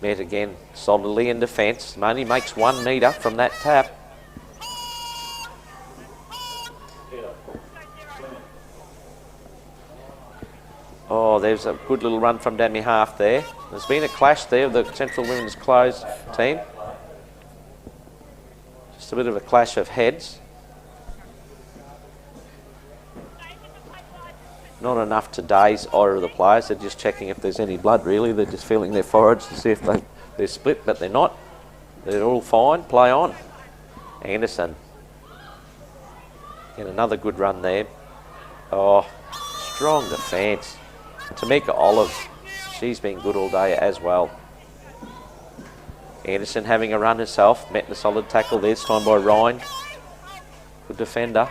Met again solidly in defence. Only makes 1 metre from that tap. Oh, there's a good little run from dummy half there. There's been a clash there of the Central Women's Close team. Just a bit of a clash of heads. Not enough to daze either of the players. They're just checking if there's any blood, really. They're just feeling their foreheads to see if they're split, but they're not. They're all fine. Play on. Anderson. Get another good run there. Oh, strong defence. Tamika Olive, she's been good all day as well. Anderson having a run herself. Met in a solid tackle there, this time by Ryan. Good defender.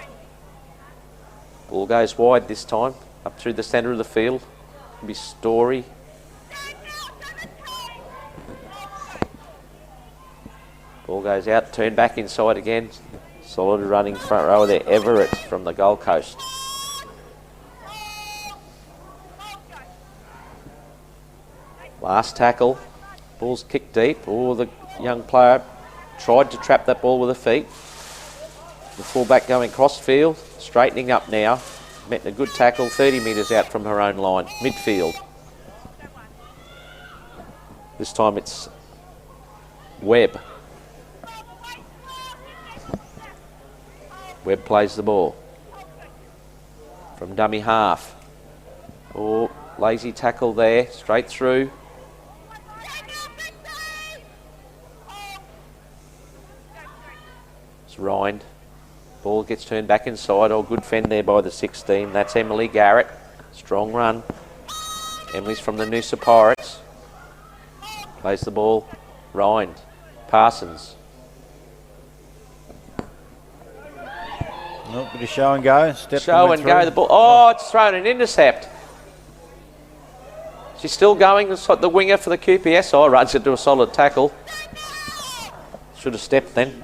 Ball goes wide this time. Up through the centre of the field. Could be Story. Ball goes out, turn back inside again. Solid running front row there, Everett from the Gold Coast. Last tackle. Ball's kicked deep. Oh, the young player tried to trap that ball with her feet. The fullback going cross field, straightening up now. Met a good tackle, 30 metres out from her own line, midfield. This time it's Webb. Webb plays the ball. From dummy half. Oh, lazy tackle there, straight through. It's Rind. Ball gets turned back inside. Oh, good fend there by the 16. That's Emily Garrett. Strong run. Emily's from the Noosa Pirates. Plays the ball. Rind. Parsons. Oh, bit of show and go. Show and go. The ball. Oh, it's thrown an intercept. She's still going. The winger for the QPS. Oh, runs into a solid tackle. Should have stepped then.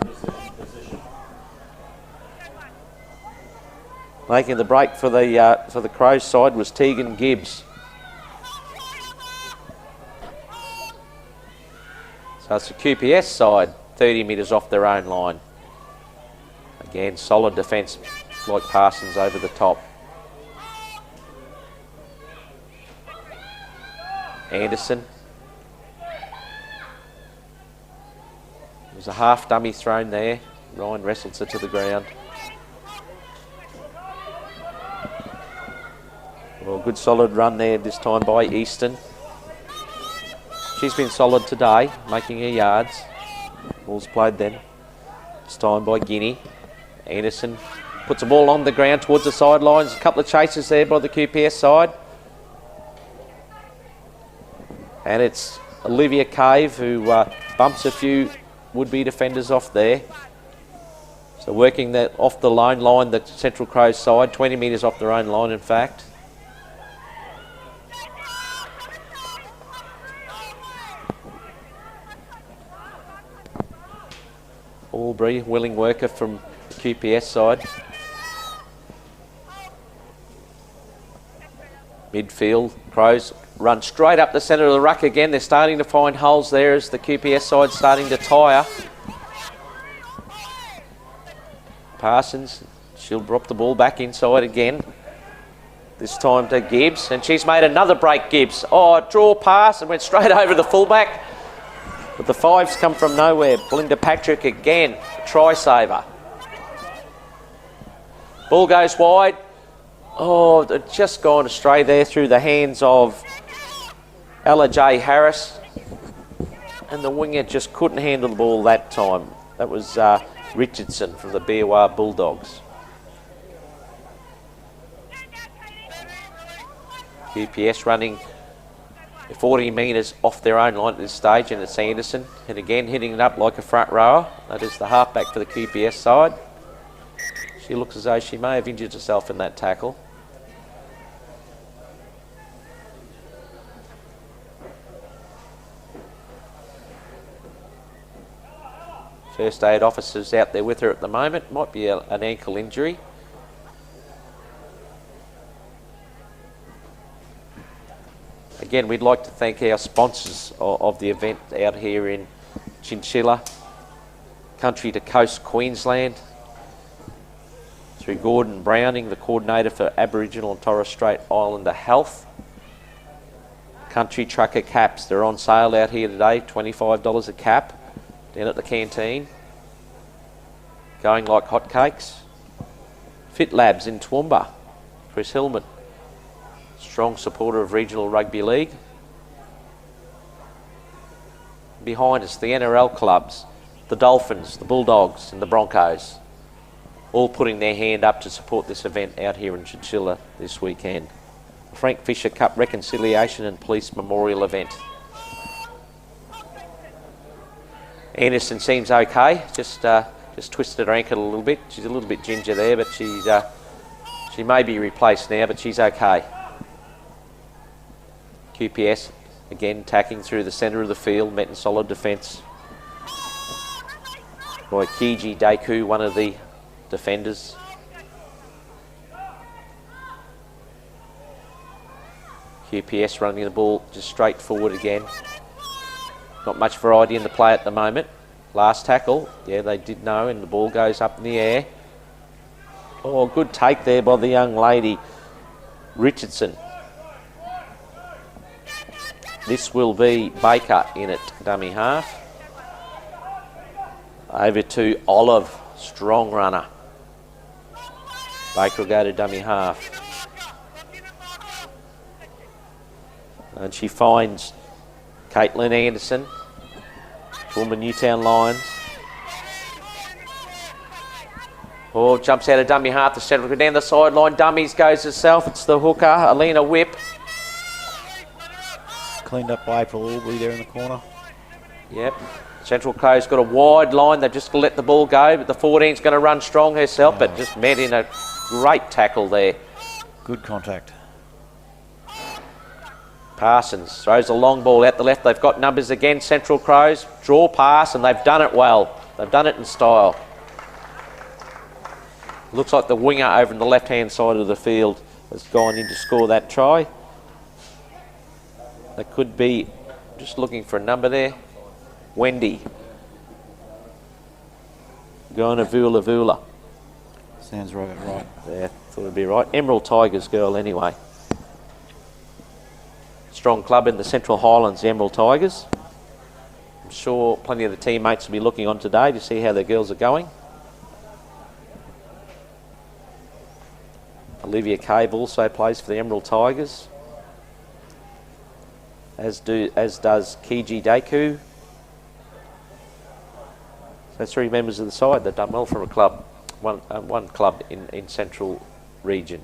Making the break for the Crows side was Tegan Gibbs. So it's the QPS side, 30 metres off their own line. Again, solid defence like Parsons over the top. Anderson. There's a half dummy thrown there. Ryan wrestles it to the ground. Well, good solid run there this time by Easton. She's been solid today, making her yards. Ball's played then. This time by Guinea. Anderson puts the ball on the ground towards the sidelines. A couple of chases there by the QPS side. And it's Olivia Cave who bumps a few would-be defenders off there. So working that off the lone line, the Central Crows side, 20 metres off their own line in fact. Albury, willing worker from the QPS side. Midfield, Crows run straight up the centre of the ruck again. They're starting to find holes there as the QPS side starting to tire. Parsons, she'll drop the ball back inside again. This time to Gibbs, and she's made another break, Gibbs. Oh, draw pass and went straight over the fullback. But the fives come from nowhere. Belinda Patrick again, try saver. Ball goes wide. Oh, they've just gone astray there through the hands of Ella J. Harris. And the winger just couldn't handle the ball that time. That was Richardson from the Beerwah Bulldogs. QPS running 40 metres off their own line at this stage, and it's Anderson. And again, hitting it up like a front rower. That is the halfback for the QPS side. She looks as though she may have injured herself in that tackle. First aid officers out there with her at the moment. Might be an ankle injury. Again, we'd like to thank our sponsors of the event out here in Chinchilla, Country to Coast Queensland, through Gordon Browning, the coordinator for Aboriginal and Torres Strait Islander Health. Country Trucker caps, they're on sale out here today, $25 a cap, down at the canteen. Going like hotcakes. Fit Labs in Toowoomba, Chris Hillman. Strong supporter of Regional Rugby League. Behind us, the NRL clubs, the Dolphins, the Bulldogs and the Broncos, all putting their hand up to support this event out here in Chinchilla this weekend. Frank Fisher Cup Reconciliation and Police Memorial event. Anderson seems okay, just twisted her ankle a little bit. She's a little bit ginger there, but she may be replaced now, but she's okay. QPS again tacking through the centre of the field, met in solid defence by Kiji Deku, one of the defenders. QPS running the ball just straight forward again. Not much variety in the play at the moment. Last tackle, yeah, they did know, and the ball goes up in the air. Oh, good take there by the young lady, Richardson. This will be Baker in at dummy half. Over to Olive, strong runner. Baker will go to dummy half. And she finds Caitlin Anderson, former Newtown Lions. Oh, jumps out of dummy half to settle down the sideline. Dummies goes herself. It's the hooker, Alina Whip. Cleaned up by April Aubrey there in the corner. Yep. Central Coast got a wide line. They've just let the ball go, but the 14's going to run strong herself, but just met in a great tackle there. Good contact. Parsons throws a long ball out the left. They've got numbers again, Central Crows. Draw pass, and they've done it well. They've done it in style. Looks like the winger over on the left-hand side of the field has gone in to score that try. That could be, just looking for a number there, Wendy. Going to Vula Vula. Sounds right. Yeah, thought it'd be right. Emerald Tigers girl anyway. Strong club in the Central Highlands, the Emerald Tigers. I'm sure plenty of the teammates will be looking on today to see how their girls are going. Olivia Cave also plays for the Emerald Tigers, as does Kiji Deku. So 3 members of the side. They've done well from a club, one club in Central Region.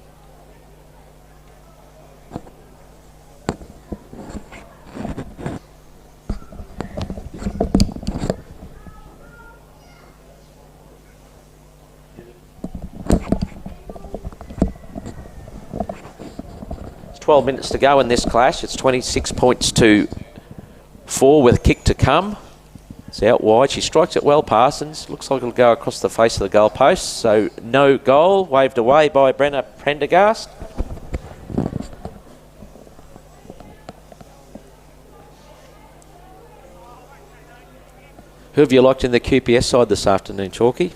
It's 12 minutes to go in this clash. It's 26 points to 4 with a kick to come. It's out wide. She strikes it well, Parsons. Looks like it'll go across the face of the goal post. So no goal. Waved away by Brenna Prendergast. Who have you liked in the QPS side this afternoon, Chalky?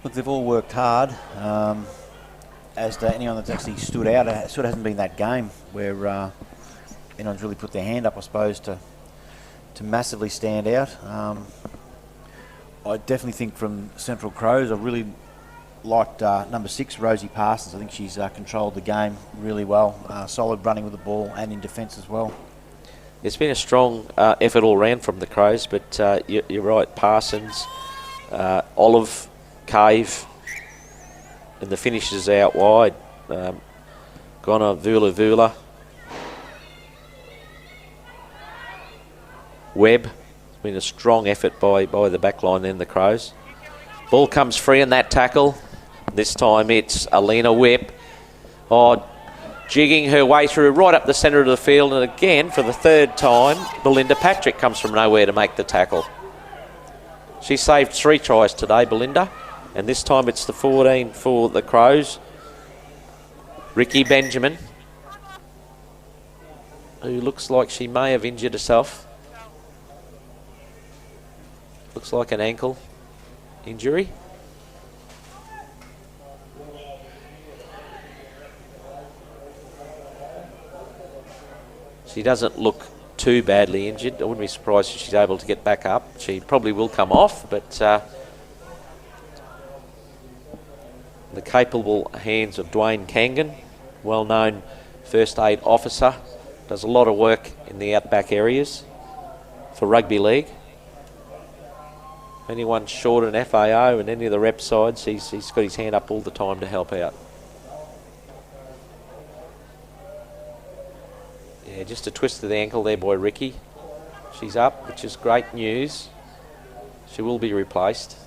Look, they've all worked hard. As to anyone that's actually stood out, it sort of hasn't been that game where anyone's really put their hand up, I suppose, to massively stand out. I definitely think from Central Crows, I really liked number 6, Rosie Parsons. I think she's controlled the game really well. Solid running with the ball and in defence as well. It's been a strong effort all round from the Crows, but you're right, Parsons, Olive, Cave, and the finishes out wide. Gonna Vula Vula. Webb. It's been a strong effort by the back line then, the Crows. Ball comes free in that tackle. This time it's Alina Webb. Jigging her way through right up the centre of the field, and again, for the third time, Belinda Patrick comes from nowhere to make the tackle. She saved 3 tries today, Belinda, and this time it's the 14 for the Crows. Ricky Benjamin, who looks like she may have injured herself. Looks like an ankle injury. She doesn't look too badly injured. I wouldn't be surprised if she's able to get back up. She probably will come off, but the capable hands of Dwayne Kangan, well-known first aid officer, does a lot of work in the outback areas for rugby league. Anyone short an FAO and any of the rep sides, he's got his hand up all the time to help out. Yeah, just a twist of the ankle there by Ricky. She's up, which is great news. She will be replaced.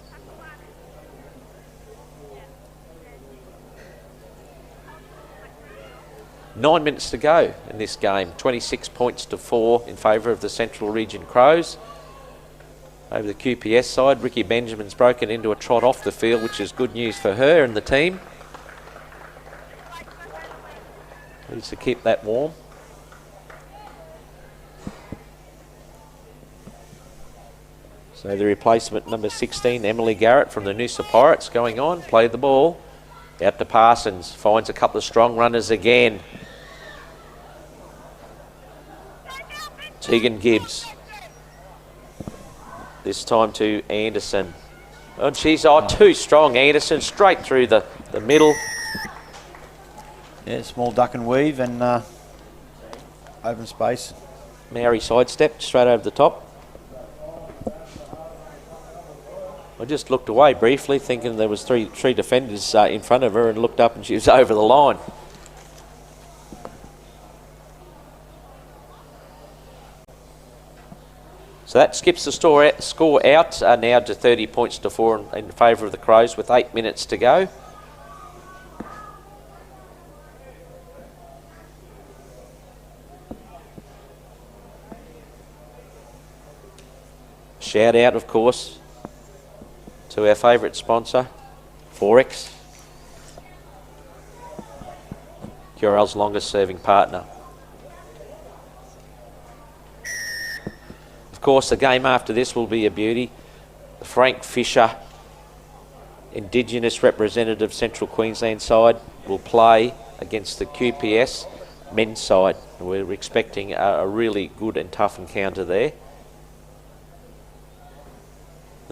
Nine minutes to go in this game. 26 points to 4 in favour of the Central Region Crows. Over the QPS side, Ricky Benjamin's broken into a trot off the field, which is good news for her and the team. Needs to keep that warm. So the replacement, number 16, Emily Garrett from the Noosa Pirates, going on. Play the ball. Out to Parsons. Finds a couple of strong runners again. Tegan Gibbs. This time to Anderson. And she's too strong, Anderson. Straight through the middle. Yeah, small duck and weave and open space. Maori sidestepped straight over the top. I just looked away briefly, thinking there was three defenders in front of her, and looked up and she was over the line. So that skips the score out now to 30 points to 4 in favour of the Crows with 8 minutes to go. Shout out, of course, to our favourite sponsor, Forex, QRL's longest serving partner. Of course, the game after this will be a beauty. The Frank Fisher Indigenous representative Central Queensland side will play against the QPS men's side. We're expecting a really good and tough encounter there.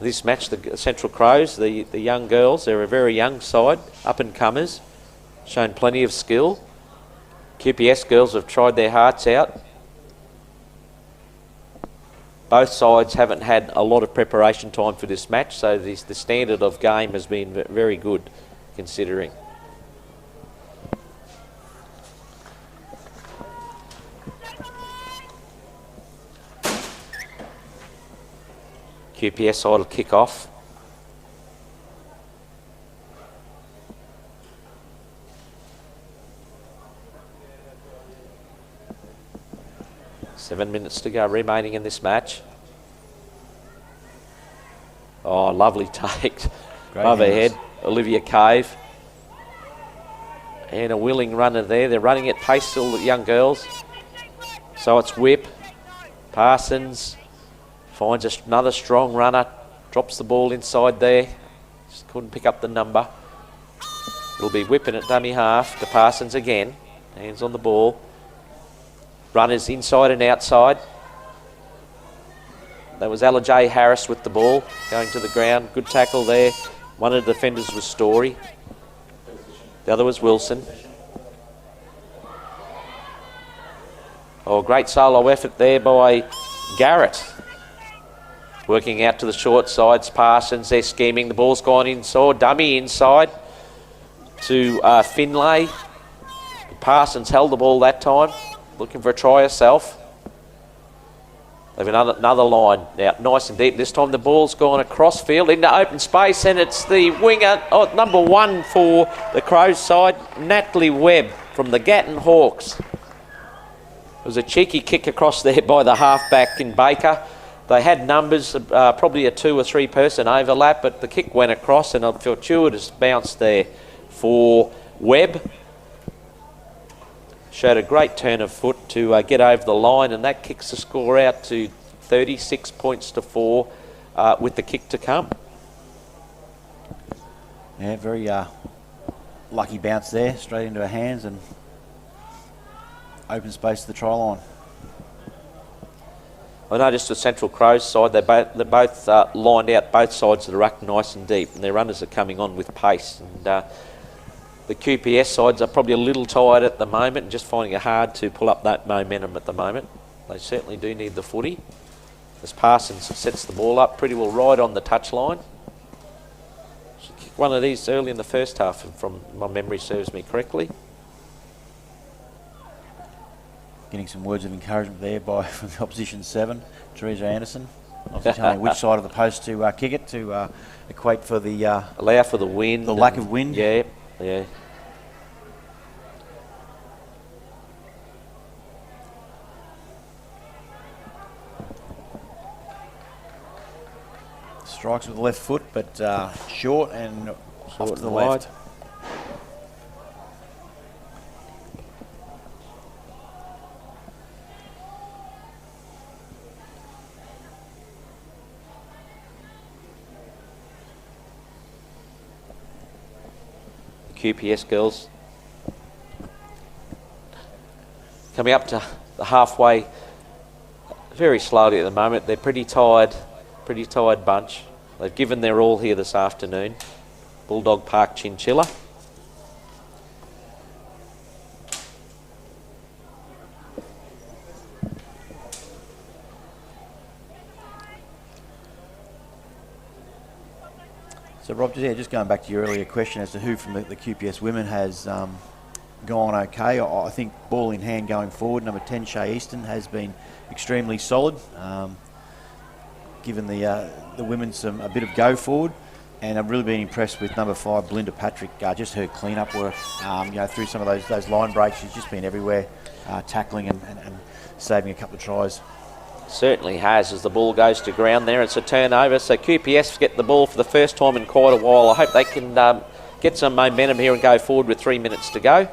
This match, the Central Crows, the young girls, they're a very young side, up-and-comers, shown plenty of skill. QPS girls have tried their hearts out. Both sides haven't had a lot of preparation time for this match, so the standard of game has been very good, considering. QPS side will kick off. Seven minutes to go remaining in this match. Oh, lovely take. Above her head, Olivia Cave. And a willing runner there. They're running at pace, all the young girls. So it's Whip, Parsons, Finds another strong runner. Drops the ball inside there. Just couldn't pick up the number. It'll be whipping at dummy half to Parsons again. Hands on the ball. Runners inside and outside. That was Ella J. Harris with the ball going to the ground. Good tackle there. One of the defenders was Story. The other was Wilson. Oh, great solo effort there by Garrett. Working out to the short sides. Parsons, they're scheming. The ball's gone inside. Dummy inside to Finlay. Parsons held the ball that time. Looking for a try herself. They've another line now, nice and deep. This time the ball's gone across field into open space, and it's the winger, number 1 for the Crows side, Natalie Webb from the Gatton Hawks. It was a cheeky kick across there by the halfback in Baker. They had numbers, probably a 2 or 3 person overlap, but the kick went across and a fortuitous bounce there for Webb. Showed a great turn of foot to get over the line, and that kicks the score out to 36 points to 4 with the kick to come. Yeah, very lucky bounce there, straight into her hands and open space to the try line. I noticed the Central Crows side, they're both lined out both sides of the ruck nice and deep, and their runners are coming on with pace. And the QPS sides are probably a little tired at the moment and just finding it hard to pull up that momentum at the moment. They certainly do need the footy. As Parsons sets the ball up pretty well right on the touchline. She kicked one of these early in the first half, from my memory serves me correctly. Getting some words of encouragement there from the opposition 7, Teresa Anderson. Obviously telling which side of the post to kick it to equate for the... allow for the wind. The lack of wind. Yeah, yeah. Strikes with the left foot, but short and off to the wide. left. QPS girls coming up to the halfway very slowly at the moment. They're pretty tired bunch. They've given their all here this afternoon. Bulldog Park Chinchilla. So Rob, just going back to your earlier question as to who from the QPS women has gone okay. I think ball in hand going forward, number 10 Shay Easton has been extremely solid, given the women a bit of go forward, and I've really been impressed with number 5 Belinda Patrick, just her clean-up work, through some of those line breaks. She's just been everywhere, tackling and saving a couple of tries. Certainly has, as the ball goes to ground there. It's a turnover, so QPS get the ball for the first time in quite a while. I hope they can get some momentum here and go forward with 3 minutes to go.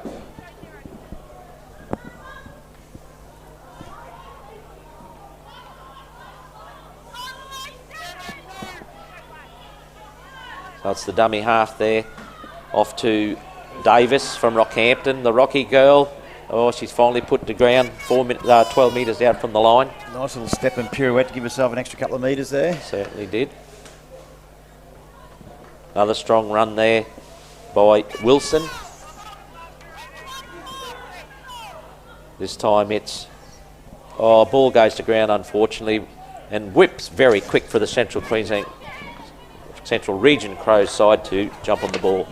So it's the dummy half there, off to Davis from Rockhampton, the Rocky girl. Oh, she's finally put to ground 12 metres out from the line. Nice little step and pirouette to give herself an extra couple of metres there. Certainly did. Another strong run there by Wilson. This time it's... Oh, ball goes to ground, unfortunately, and whips very quick for the Central Region Crows side to jump on the ball.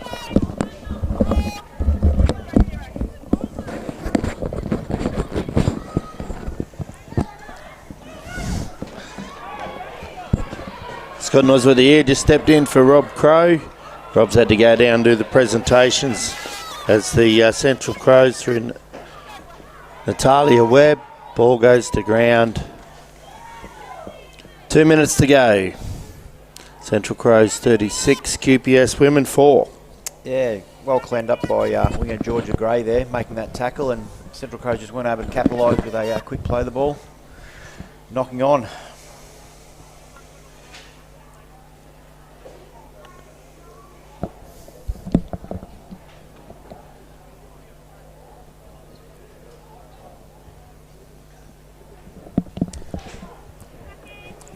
Scott Nosworthy here, just stepped in for Rob Crow. Rob's had to go down and do the presentations as the Central Crows through Natalia Webb. Ball goes to ground. 2 minutes to go. Central Crows 36, QPS Women 4. Yeah, well cleaned up by winger Georgia Gray there, making that tackle, and Central Crows just weren't able to capitalise with a quick play of the ball. Knocking on.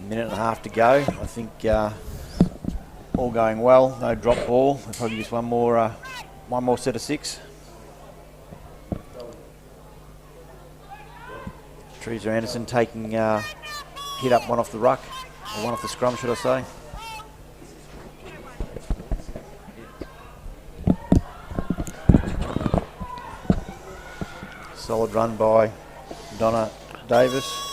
minute and a half to go. I think all going well. No drop ball. We'll probably just one more set of 6. Teresa Anderson taking hit up one off the ruck, or one off the scrum, should I say. Solid run by Donna Davis.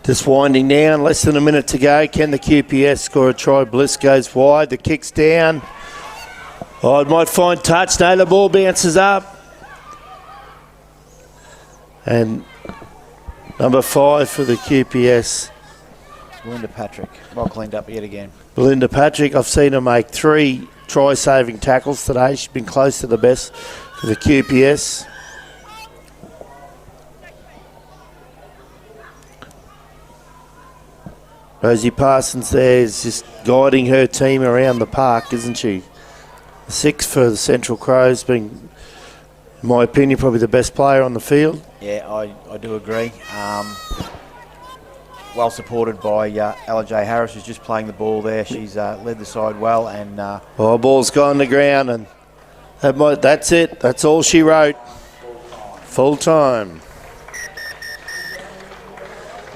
Just winding down, less than a minute to go. Can the QPS score a try? Bliss goes wide, the kick's down. Oh, it might find touch. No, the ball bounces up. And number 5 for the QPS. Belinda Patrick, well cleaned up yet again. Belinda Patrick, I've seen her make 3 try-saving tackles today. She's been close to the best for the QPS. Rosie Parsons there is just guiding her team around the park, isn't she? 6 for the Central Crows, being, in my opinion, probably the best player on the field. Yeah, I do agree. Well supported by Ella J. Harris, who's just playing the ball there. She's led the side well. And ball's gone to ground, and that's it. That's all she wrote. Full time.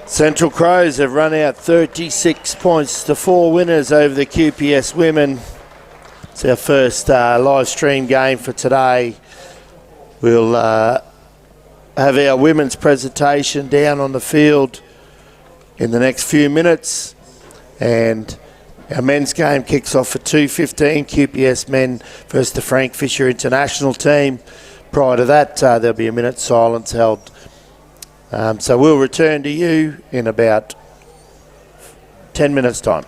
Central Crows have run out 36 points to 4 winners over the QPS women. It's our first live stream game for today. We'll have our women's presentation down on the field in the next few minutes, and our men's game kicks off at 2:15. QPS men versus the Frank Fisher International team. Prior to that, there'll be a minute's silence held. So we'll return to you in about 10 minutes' time.